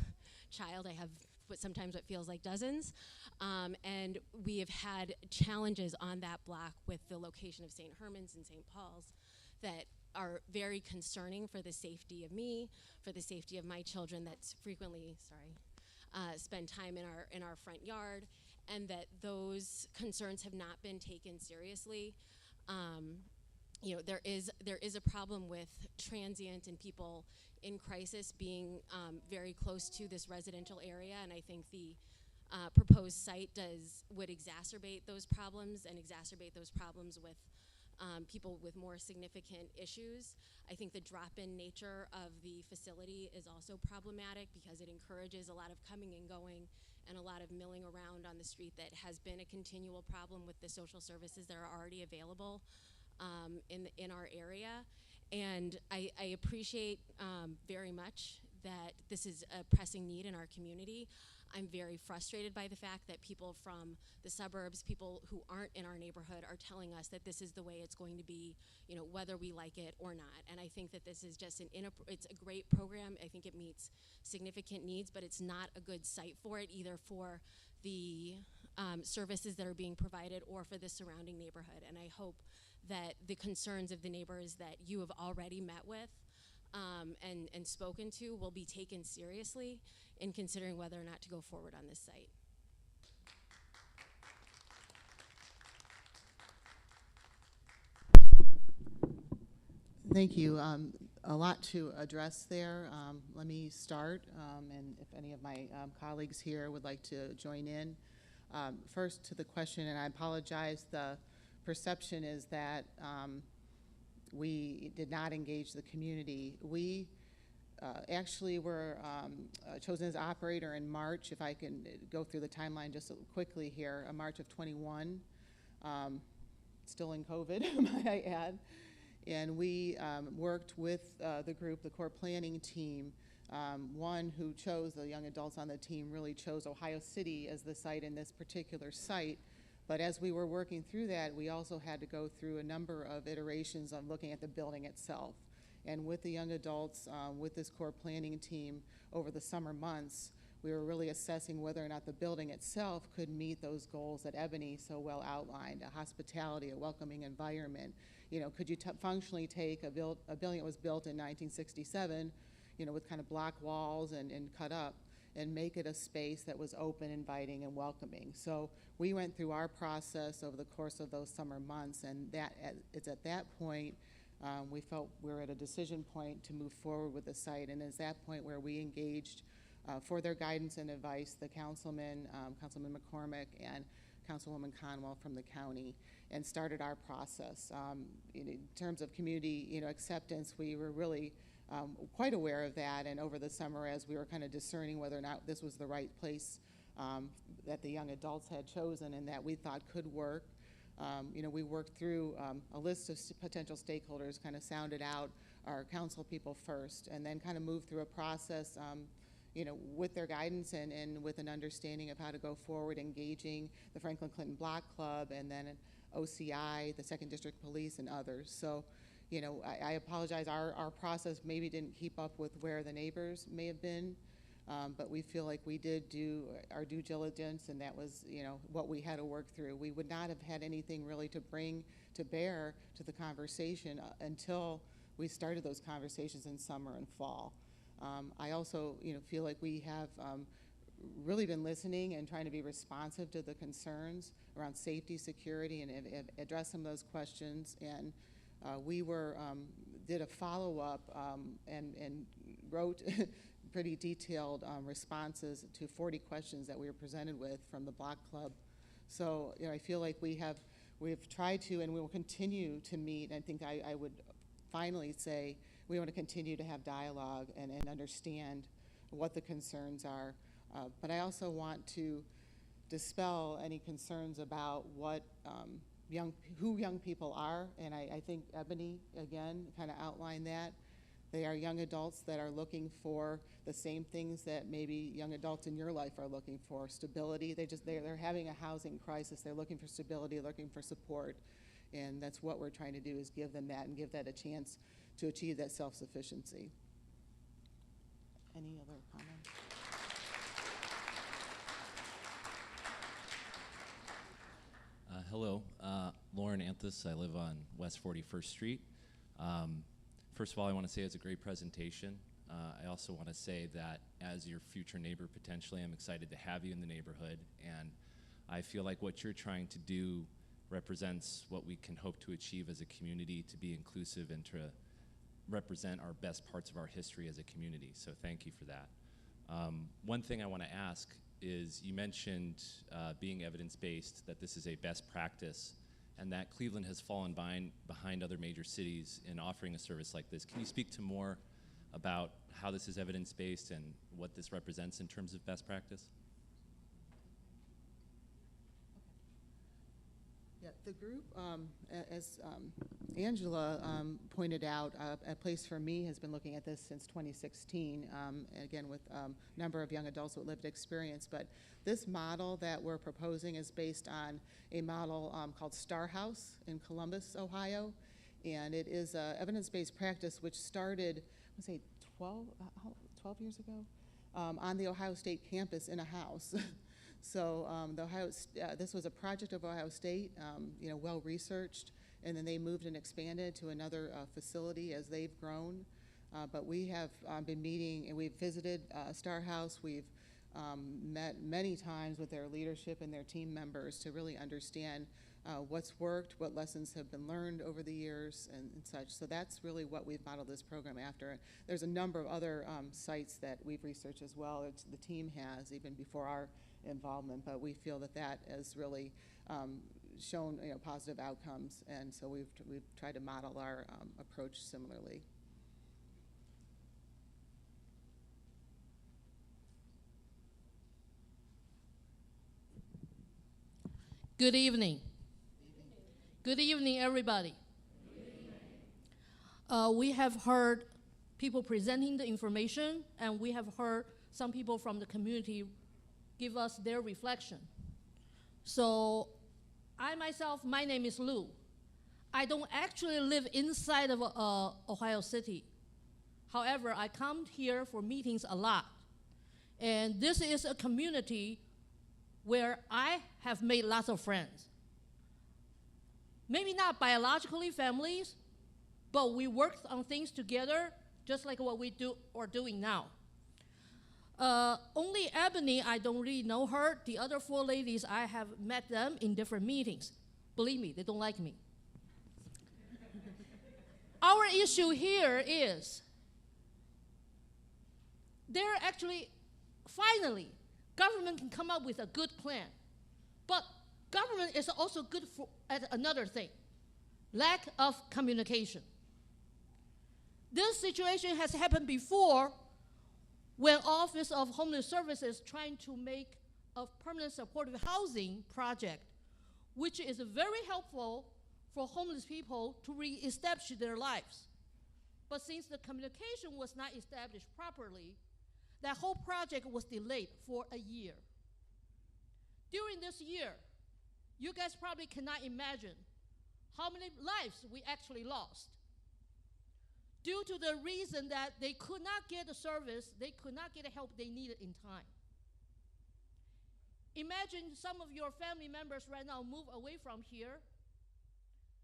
F: child. I have sometimes what feels like dozens. And we have had challenges on that block with the location of St. Herman's and St. Paul's that are very concerning for the safety of me, for the safety of my children that frequently, spend time in our front yard, and that those concerns have not been taken seriously. There is a problem with transient and people in crisis being very close to this residential area, and I think the proposed site would exacerbate those problems with people with more significant issues. I think the drop-in nature of the facility is also problematic because it encourages a lot of coming and going and a lot of milling around on the street that has been a continual problem with the social services that are already available in our area. And I appreciate very much that this is a pressing need in our community. I'm very frustrated by the fact that people from the suburbs, people who aren't in our neighborhood, are telling us that this is the way it's going to be, whether we like it or not. And I think that this is just it's a great program. I think it meets significant needs, but it's not a good site for it, either for the services that are being provided or for the surrounding neighborhood. And I hope that the concerns of the neighbors that you have already met with and spoken to will be taken seriously in considering whether or not to go forward on this site.
H: Thank you. A lot to address there. Let me start, and if any of my colleagues here would like to join in. First to the question, and I apologize, the perception is that we did not engage the community. We actually were chosen as operator in March, if I can go through the timeline just quickly here, March of 21, still in COVID, might I add. And we worked with the group, the core planning team. One who chose, the young adults on the team really chose Ohio City as the site in this particular site. But as we were working through that, we also had to go through a number of iterations on looking at the building itself. And with the young adults, with this core planning team over the summer months, we were really assessing whether or not the building itself could meet those goals that Ebony so well outlined, a hospitality, a welcoming environment. You know, could you functionally take a building that was built in 1967, you know, with kind of block walls and cut up, and make it a space that was open, inviting, and welcoming. So we went through our process over the course of those summer months, and it's at that point we felt we were at a decision point to move forward with the site, and it's that point where we engaged for their guidance and advice the Councilman McCormick and Councilwoman Conwell from the county, and started our process. In terms of community, you know, acceptance, we were really quite aware of that, and over the summer as we were kind of discerning whether or not this was the right place that the young adults had chosen and that we thought could work. You know, we worked through a list of potential stakeholders, kind of sounded out our council people first, and then kind of moved through a process, you know, with their guidance and with an understanding of how to go forward, engaging the Franklin Clinton Block Club and then OCI, the Second District Police, and others. So, you know, I apologize, our process maybe didn't keep up with where the neighbors may have been, but we feel like we did do our due diligence, and that was, you know, what we had to work through. We would not have had anything really to bring to bear to the conversation until we started those conversations in summer and fall. I also, you know, feel like we have really been listening and trying to be responsive to the concerns around safety, security, and address some of those questions. And we did a follow-up and wrote pretty detailed responses to 40 questions that we were presented with from the Block Club. So, you know, I feel like we've tried to, and we will continue to meet. I think I would finally say we want to continue to have dialogue and understand what the concerns are. But I also want to dispel any concerns about what who young people are, and I think Ebony, again, kind of outlined that. They are young adults that are looking for the same things that maybe young adults in your life are looking for: stability. They're having a housing crisis. They're looking for stability, looking for support, and that's what we're trying to do, is give them that and give that a chance to achieve that self-sufficiency. Any other comments?
L: Hello, Lauren Anthis. I live on West 41st Street. First of all, I want to say it's a great presentation. I also want to say that as your future neighbor, potentially, I'm excited to have you in the neighborhood, and I feel like what you're trying to do represents what we can hope to achieve as a community, to be inclusive and to represent our best parts of our history as a community. So thank you for that. One thing I want to ask is, you mentioned being evidence-based, that this is a best practice, and that Cleveland has fallen behind other major cities in offering a service like this. Can you speak to more about how this is evidence-based and what this represents in terms of best practice?
H: Yeah, the group, as Angela pointed out, A Place for Me has been looking at this since 2016, again with a number of young adults with lived experience. But this model that we're proposing is based on a model called Star House in Columbus, Ohio. And it is an evidence-based practice which started, I would say, 12 years ago, on the Ohio State campus in a house. So this was a project of Ohio State, you know, well researched, and then they moved and expanded to another facility as they've grown. But we have been meeting, and we've visited Star House. We've met many times with their leadership and their team members to really understand what's worked, what lessons have been learned over the years, and such. So that's really what we've modeled this program after. There's a number of other sites that we've researched as well. The team has, even before our involvement, but we feel that that has really shown, you know, positive outcomes, and so we've tried to model our approach similarly.
M: Good evening. Good evening, everybody. We have heard people presenting the information, and we have heard some people from the community give us their reflection. So I myself, my name is Lou. I don't actually live inside of Ohio City. However, I come here for meetings a lot. And this is a community where I have made lots of friends. Maybe not biologically families, but we worked on things together, just like what we are doing now. Only Ebony, I don't really know her. The other 4 ladies, I have met them in different meetings. Believe me, they don't like me. Our issue here is they're actually, finally, government can come up with a good plan. But government is also good at another thing, lack of communication. This situation has happened before when Office of Homeless Services trying to make a permanent supportive housing project, which is very helpful for homeless people to reestablish their lives. But since the communication was not established properly, that whole project was delayed for a year. During this year, you guys probably cannot imagine how many lives we actually lost due to the reason that they could not get the service, they could not get the help they needed in time. Imagine some of your family members right now move away from here.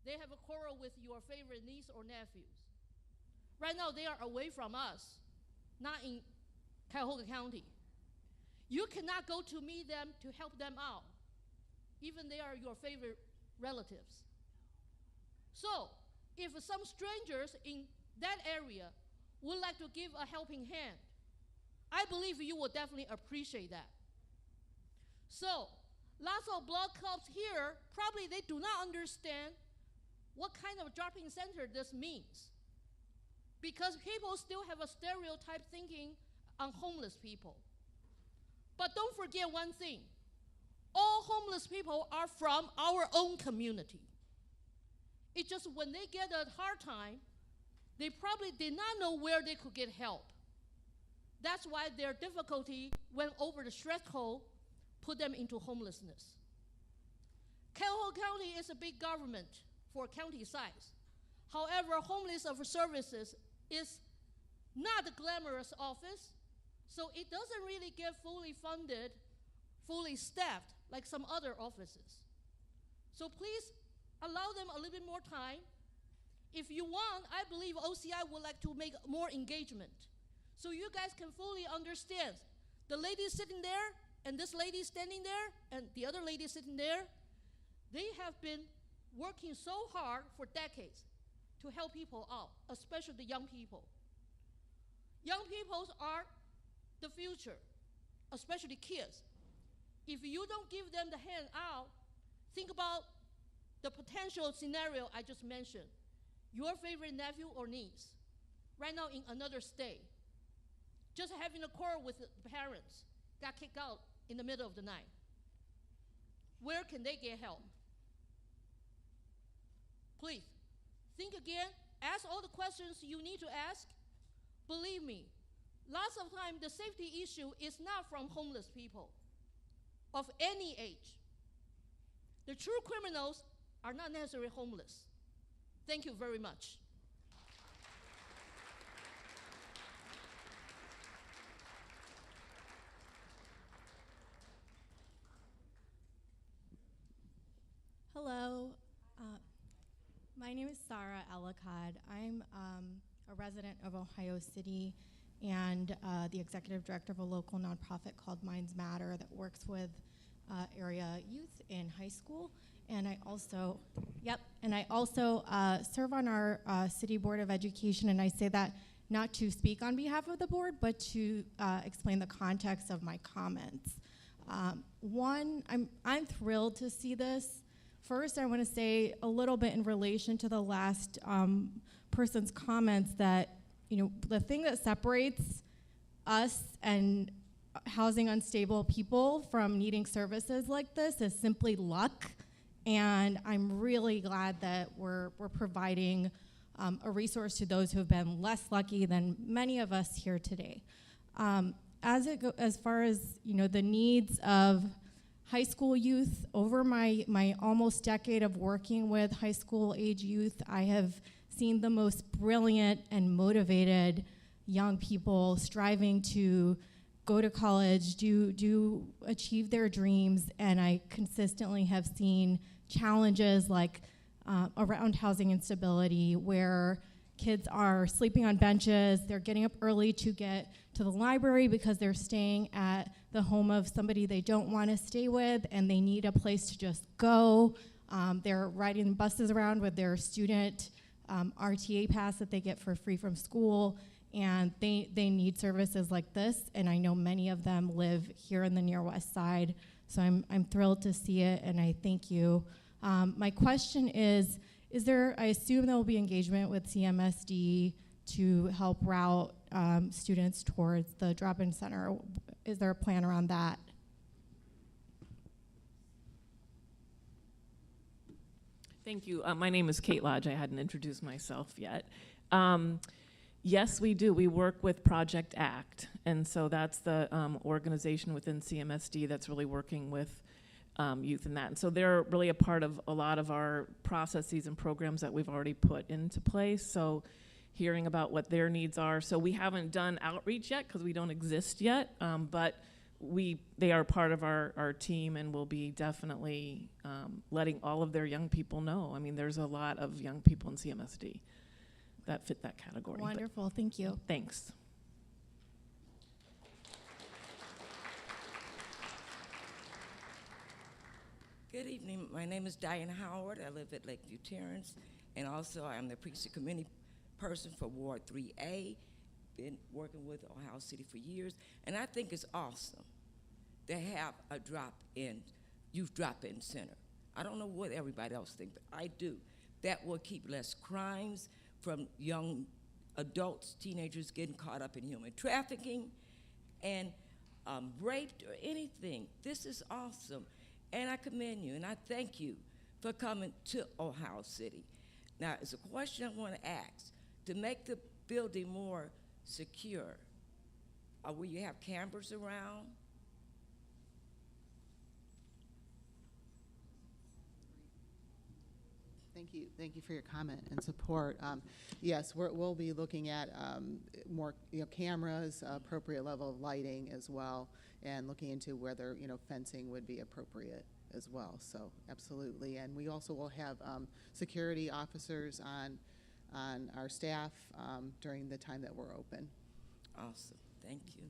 M: They have a quarrel with your favorite niece or nephews. Right now, they are away from us, not in Cuyahoga County. You cannot go to meet them to help them out, even they are your favorite relatives. So, if some strangers in that area would like to give a helping hand, I believe you will definitely appreciate that. So, lots of block clubs here, probably they do not understand what kind of drop-in center this means, because people still have a stereotype thinking on homeless people. But don't forget one thing. All homeless people are from our own community. It's just when they get a hard time, they probably did not know where they could get help. That's why their difficulty went over the threshold, put them into homelessness. Cuyahoga County is a big government for county size. However, Homeless Services is not a glamorous office, so it doesn't really get fully funded, fully staffed like some other offices. So please allow them a little bit more time. If you want, I believe OCI would like to make more engagement, so you guys can fully understand. The lady sitting there, and this lady standing there, and the other lady sitting there, they have been working so hard for decades to help people out, especially the young people. Young people are the future, especially kids. If you don't give them the hand out, think about the potential scenario I just mentioned. Your favorite nephew or niece, right now in another state, just having a quarrel with the parents, got kicked out in the middle of the night. Where can they get help? Please, think again, ask all the questions you need to ask. Believe me, lots of time the safety issue is not from homeless people of any age. The true criminals are not necessarily homeless. Thank you very much.
N: Hello, my name is Sarah Ellicott. I'm a resident of Ohio City and the executive director of a local nonprofit called Minds Matter that works with area youth in high school. And I also, serve on our City Board of Education, and I say that not to speak on behalf of the board, but to explain the context of my comments. One, I'm thrilled to see this. First, I want to say a little bit in relation to the last person's comments that, the thing that separates us and housing unstable people from needing services like this is simply luck. And I'm really glad that we're providing a resource to those who have been less lucky than many of us here today. As far as the needs of high school youth, over my almost decade of working with high school age youth, I have seen the most brilliant and motivated young people striving to go to college, do achieve their dreams, and I consistently have seen challenges like around housing instability, where kids are sleeping on benches, they're getting up early to get to the library because they're staying at the home of somebody they don't want to stay with, and they need a place to just go. They're riding buses around with their student RTA pass that they get for free from school, and they need services like this, and I know many of them live here in the near west side, so I'm thrilled to see it, and I thank you. My question is there, I assume there will be engagement with CMSD to help route students towards the drop-in center. Is there a plan around that?
O: Thank you. My name is Kate Lodge. I hadn't introduced myself yet. Yes, we do. We work with Project ACT, and so that's the organization within CMSD that's really working with youth in that. And so they're really a part of a lot of our processes and programs that we've already put into place. So hearing about what their needs are. So we haven't done outreach yet because we don't exist yet, but they are part of our team, and will be definitely letting all of their young people know. I mean, there's a lot of young people in CMSD that fit that category.
N: Wonderful, thank you.
O: Thanks.
P: Good evening. My name is Diane Howard. I live at Lakeview Terrace, and also I'm the precinct committee person for Ward 3A. Been working with Ohio City for years, and I think it's awesome to have a youth drop-in center. I don't know what everybody else thinks, but I do. That will keep less crimes from young adults, teenagers getting caught up in human trafficking and raped or anything. This is awesome. And I commend you, and I thank you for coming to Ohio City. Now, it's a question I want to ask. To make the building more secure, will you have cameras around?
H: Thank you for your comment and support. Yes, we'll be looking at more cameras, appropriate level of lighting as well, and looking into whether fencing would be appropriate as well. So absolutely, and we also will have security officers on our staff during the time that we're open.
P: Awesome, thank you.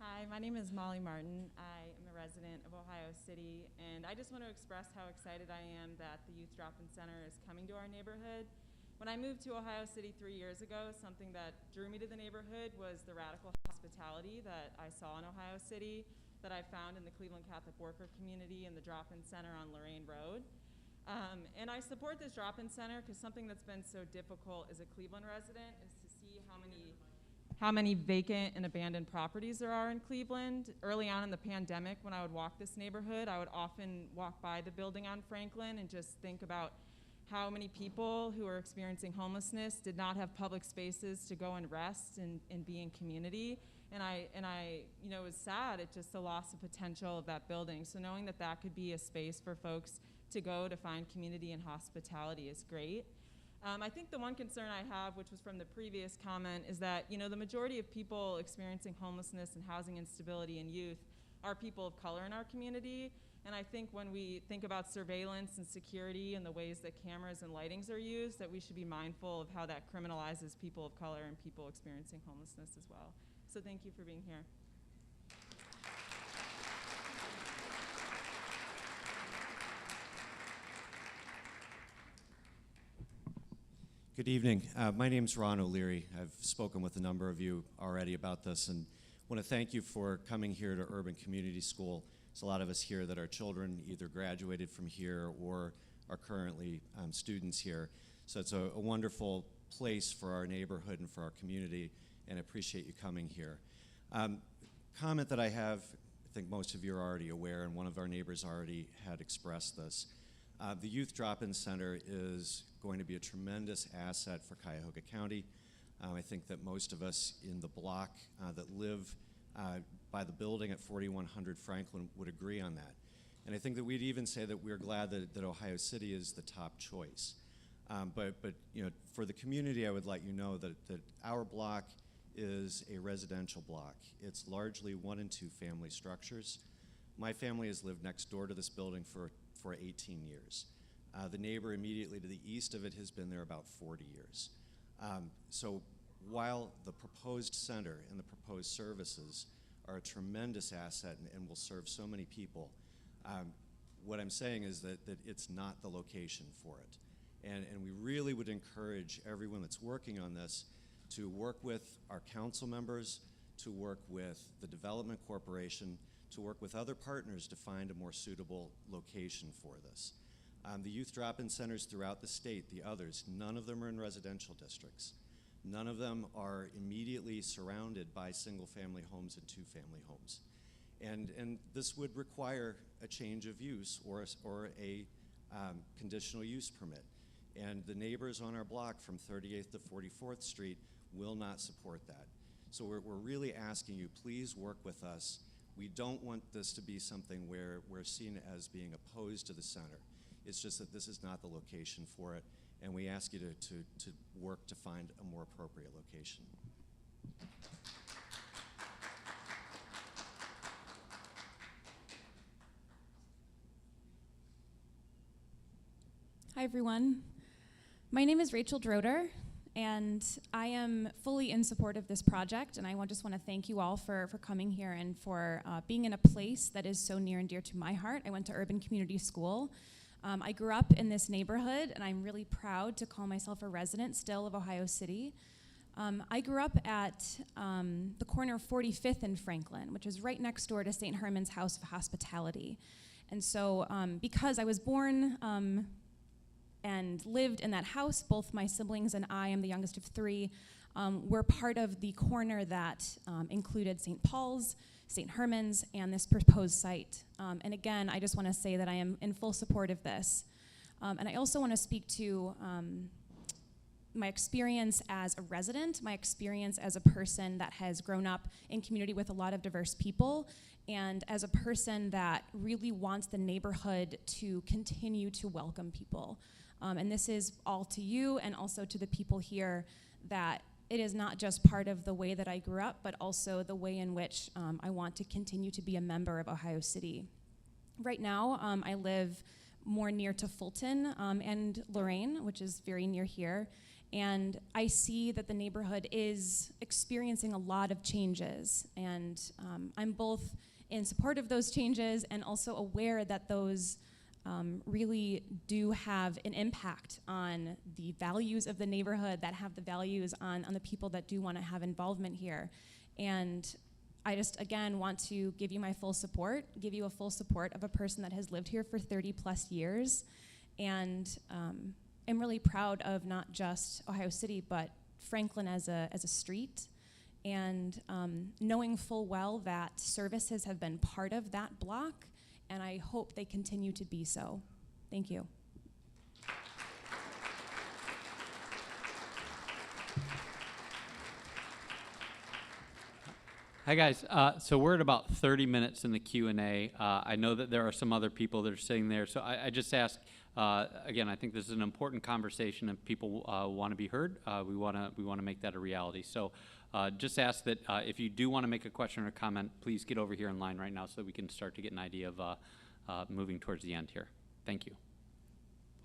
Q: Hi, my name is Molly Martin. I am a resident of Ohio City, and I just want to express how excited I am that the Youth Drop-In Center is coming to our neighborhood. When I moved to Ohio City 3 years ago, something that drew me to the neighborhood was the radical hospitality that I saw in Ohio City, that I found in the Cleveland Catholic Worker community and the Drop-In Center on Lorraine Road. And I support this Drop-In Center because something that's been so difficult as a Cleveland resident is to see how many vacant and abandoned properties there are in Cleveland. Early on in the pandemic, when I would walk this neighborhood, I would often walk by the building on Franklin and just think about how many people who are experiencing homelessness did not have public spaces to go and rest and be in community. And I, it was sad. It's just the loss of potential of that building. So knowing that that could be a space for folks to go to find community and hospitality is great. I think the one concern I have, which was from the previous comment, is that the majority of people experiencing homelessness and housing instability in youth are people of color in our community. And I think when we think about surveillance and security and the ways that cameras and lightings are used, that we should be mindful of how that criminalizes people of color and people experiencing homelessness as well. So thank you for being here.
R: Good evening. My name's Ron O'Leary. I've spoken with a number of you already about this, and want to thank you for coming here to Urban Community School. There's a lot of us here that our children either graduated from here or are currently students here. So it's a wonderful place for our neighborhood and for our community, and I appreciate you coming here. Comment that I have, I think most of you are already aware, and one of our neighbors already had expressed this. The Youth Drop-In Center is going to be a tremendous asset for Cuyahoga County. I think that most of us in the block that live by the building at 4100 Franklin would agree on that. And I think that we'd even say that we're glad that Ohio City is the top choice. But you know, for the community, I would let you know that our block is a residential block. It's largely 1 and 2 family structures. My family has lived next door to this building for 18 years. The neighbor immediately to the east of it has been there about 40 years. So while the proposed center and the proposed services are a tremendous asset and will serve so many people, what I'm saying is that it's not the location for it. And we really would encourage everyone that's working on this to work with our council members, to work with the Development Corporation, to work with other partners to find a more suitable location for this. The youth drop-in centers throughout the state, the others, none of them are in residential districts. None of them are immediately surrounded by single-family homes and two-family homes. And this would require a change of use or a conditional use permit. And the neighbors on our block from 38th to 44th Street will not support that. So we're really asking you, please work with us. We don't want this to be something where we're seen as being opposed to the center. It's just that this is not the location for it, and we ask you to work to find a more appropriate location.
S: Hi, everyone. My name is Rachel Droder, and I am fully in support of this project, and I just want to thank you all for coming here and for being in a place that is so near and dear to my heart. I went to Urban Community School. I grew up in this neighborhood, and I'm really proud to call myself a resident still of Ohio City. I grew up at the corner of 45th and Franklin, which is right next door to St. Herman's House of Hospitality. And so because I was born and lived in that house, both my siblings and I am the youngest of 3, were part of the corner that included St. Paul's, St. Herman's, and this proposed site. And again, I just want to say that I am in full support of this. And I also want to speak to my experience as a resident, my experience as a person that has grown up in community with a lot of diverse people, and as a person that really wants the neighborhood to continue to welcome people. And this is all to you and also to the people here, that it is not just part of the way that I grew up, but also the way in which I want to continue to be a member of Ohio City. Right now, I live more near to Fulton and Lorraine, which is very near here. And I see that the neighborhood is experiencing a lot of changes. And I'm both in support of those changes and also aware that those really do have an impact on the values of the neighborhood, that have the values on the people that do want to have involvement here. And I just, again, want to give you my full support, give you a full support of a person that has lived here for 30 plus years. And I'm really proud of not just Ohio City, but Franklin as a street. And knowing full well that services have been part of that block, and I hope they continue to be so. Thank you.
A: Hi guys, so we're at about 30 minutes in the Q&A. I know that there are some other people that are sitting there, so I just ask, again, I think this is an important conversation and people want to be heard. We want to make that a reality. So just ask that if you do want to make a question or comment, please get over here in line right now so that we can start to get an idea of moving towards the end here. Thank you.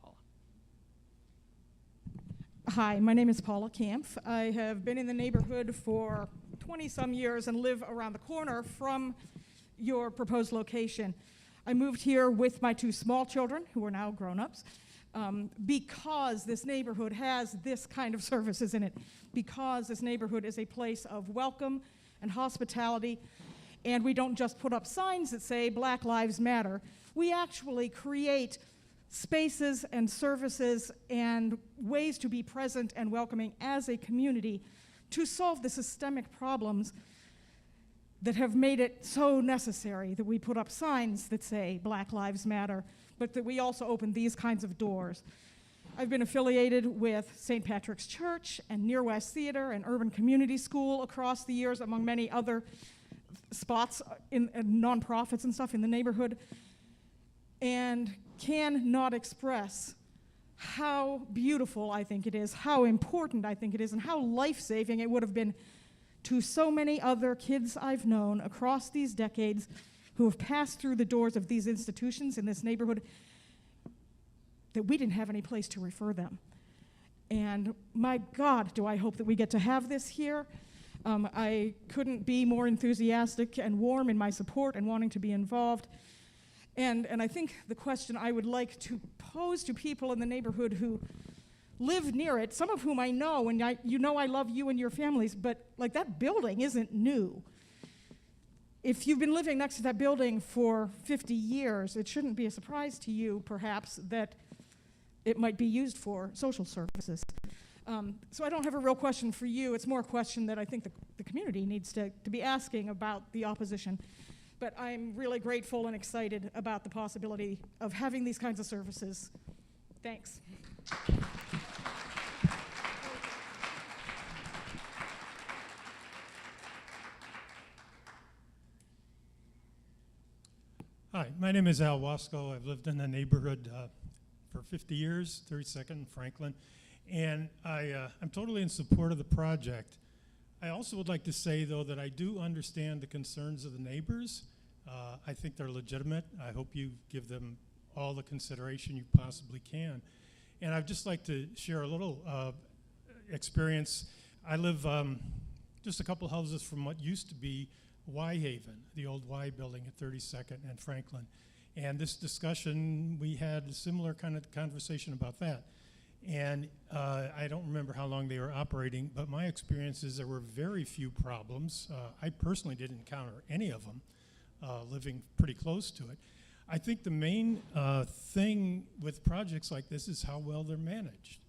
A: Paula.
T: Hi, my name is Paula Kampf. I have been in the neighborhood for 20-some years and live around the corner from your proposed location. I moved here with my 2 small children, who are now grown-ups, because this neighborhood has this kind of services in it, because this neighborhood is a place of welcome and hospitality, and we don't just put up signs that say Black Lives Matter. We actually create spaces and services and ways to be present and welcoming as a community to solve the systemic problems that have made it so necessary that we put up signs that say Black Lives Matter, but that we also open these kinds of doors. I've been affiliated with St. Patrick's Church and Near West Theater and Urban Community School across the years, among many other spots in nonprofits and stuff in the neighborhood, and cannot express how beautiful I think it is, how important I think it is, and how life-saving it would have been to so many other kids I've known across these decades who have passed through the doors of these institutions in this neighborhood that we didn't have any place to refer them. And my God, do I hope that we get to have this here. I couldn't be more enthusiastic and warm in my support and wanting to be involved. And I think the question I would like to pose to people in the neighborhood who live near it, some of whom I know, and you know I love you and your families, but like that building isn't new. If you've been living next to that building for 50 years, it shouldn't be a surprise to you, perhaps, that it might be used for social services. So I don't have a real question for you. It's more a question that I think the community needs to be asking about the opposition. But I'm really grateful and excited about the possibility of having these kinds of services. Thanks.
U: Hi, my name is Al Wasco. I've lived in the neighborhood for 50 years, 32nd and Franklin, and I'm totally in support of the project. I also would like to say, though, that I do understand the concerns of the neighbors. I think they're legitimate. I hope you give them all the consideration you possibly can. And I'd just like to share a little experience. I live just a couple houses from what used to be Y Haven, the old Y building at 32nd and Franklin. And this discussion, we had a similar kind of conversation about that. And I don't remember how long they were operating, but my experience is there were very few problems. I personally didn't encounter any of them, living pretty close to it. I think the main thing with projects like this is how well they're managed.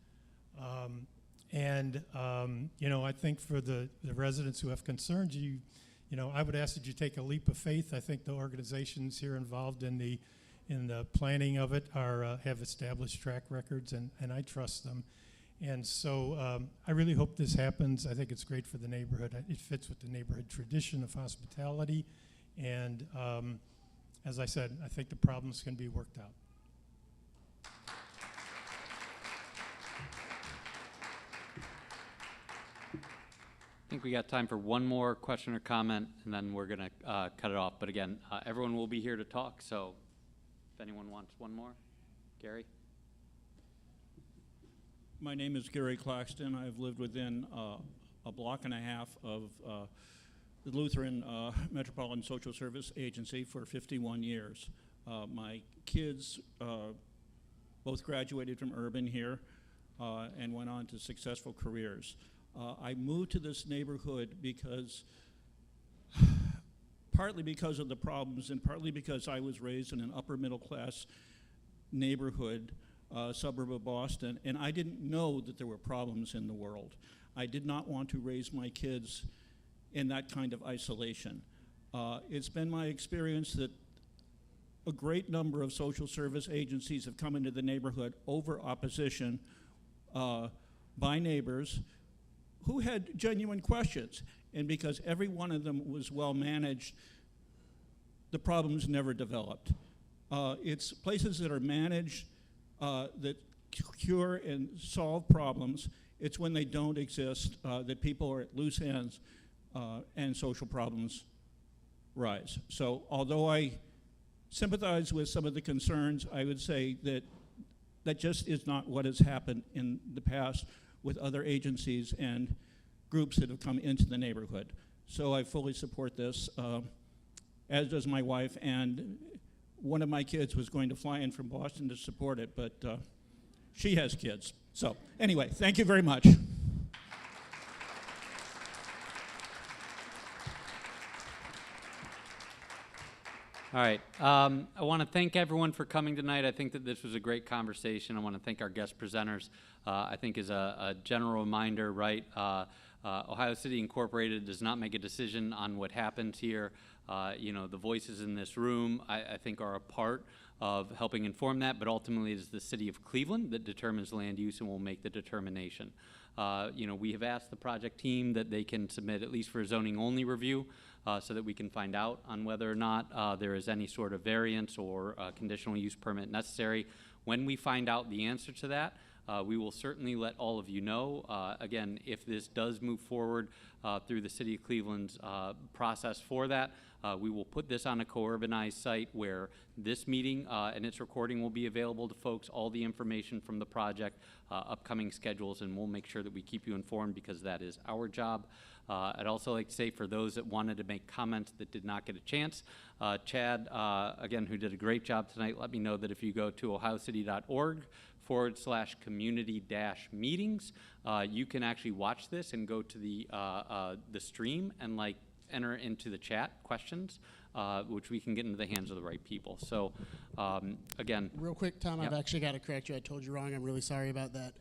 U: You know, I think for the residents who have concerns, you know, I would ask that you take a leap of faith. I think the organizations here involved in the planning of it have established track records, and I trust them. And so I really hope this happens. I think it's great for the neighborhood. It fits with the neighborhood tradition of hospitality. And as I said, I think the problems can be worked out.
A: I think we got time for one more question or comment, and then we're going to cut it off. But again, everyone will be here to talk, so if anyone wants one more. Gary?
V: My name is Gary Claxton. I've lived within a block and a half of the Lutheran Metropolitan Social Service Agency for 51 years. My kids both graduated from Urban here and went on to successful careers. I moved to this neighborhood partly because of the problems and partly because I was raised in an upper middle class neighborhood, suburb of Boston, and I didn't know that there were problems in the world. I did not want to raise my kids in that kind of isolation. It's been my experience that a great number of social service agencies have come into the neighborhood over opposition by neighbors who had genuine questions. And because every one of them was well managed, the problems never developed. It's places that are managed that cure and solve problems. It's when they don't exist that people are at loose ends and social problems rise. So although I sympathize with some of the concerns, I would say that that just is not what has happened in the past with other agencies and groups that have come into the neighborhood. So I fully support this, as does my wife, and one of my kids was going to fly in from Boston to support it, but she has kids. So anyway, thank you very much.
A: All right. I want to thank everyone for coming tonight. I think that this was a great conversation. I want to thank our guest presenters. I think as a general reminder, right, Ohio City Incorporated does not make a decision on what happens here. You know, the voices in this room, I think, are a part of helping inform that, but ultimately it is the city of Cleveland that determines land use and will make the determination. You know, we have asked the project team that they can submit at least for a zoning only review so that we can find out on whether or not there is any sort of variance or conditional use permit necessary. When we find out the answer to that, we will certainly let all of you know. Again, if this does move forward through the City of Cleveland's process for that, we will put this on a co-urbanized site where this meeting and its recording will be available to folks, all the information from the project, upcoming schedules, and we'll make sure that we keep you informed because that is our job. I'd also like to say for those that wanted to make comments that did not get a chance, Chad, again, who did a great job tonight, let me know that if you go to ohiocity.org/community-meetings, you can actually watch this and go to the stream and like enter into the chat questions, which we can get into the hands of the right people. So again.
B: Real quick, Tom,
A: yep.
B: I've actually got to correct you. I told you wrong. I'm really sorry about that.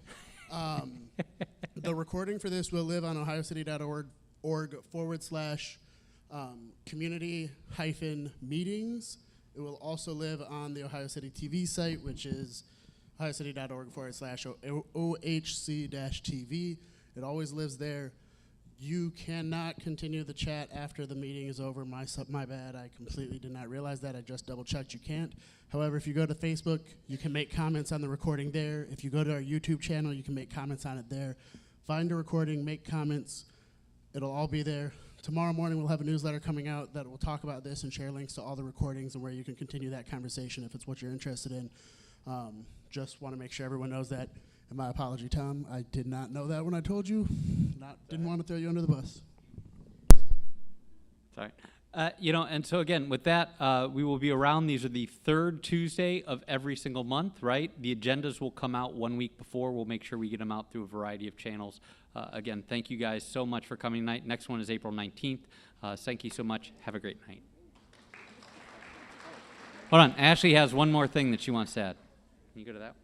B: The recording for this will live on ohiocity.org/community-meetings. It will also live on the Ohio City TV site, which is ohiocity.org/OHC-TV. It always lives there. You cannot continue the chat after the meeting is over. My bad. I completely did not realize that. I just double-checked. You can't. However, if you go to Facebook, you can make comments on the recording there. If you go to our YouTube channel, you can make comments on it there. Find a recording, make comments. It'll all be there. Tomorrow morning, we'll have a newsletter coming out that will talk about this and share links to all the recordings and where you can continue that conversation if it's what you're interested in. Just want to make sure everyone knows that. And my apology, Tom. I did not know that when I told you. Didn't want to throw you under the bus.
A: Sorry. And so again, with that, we will be around. These are the third Tuesday of every single month, right? The agendas will come out 1 week before. We'll make sure we get them out through a variety of channels. Again, thank you guys so much for coming tonight. Next one is April 19th. Thank you so much. Have a great night. Hold on. Ashley has one more thing that she wants to add. Can you go to that?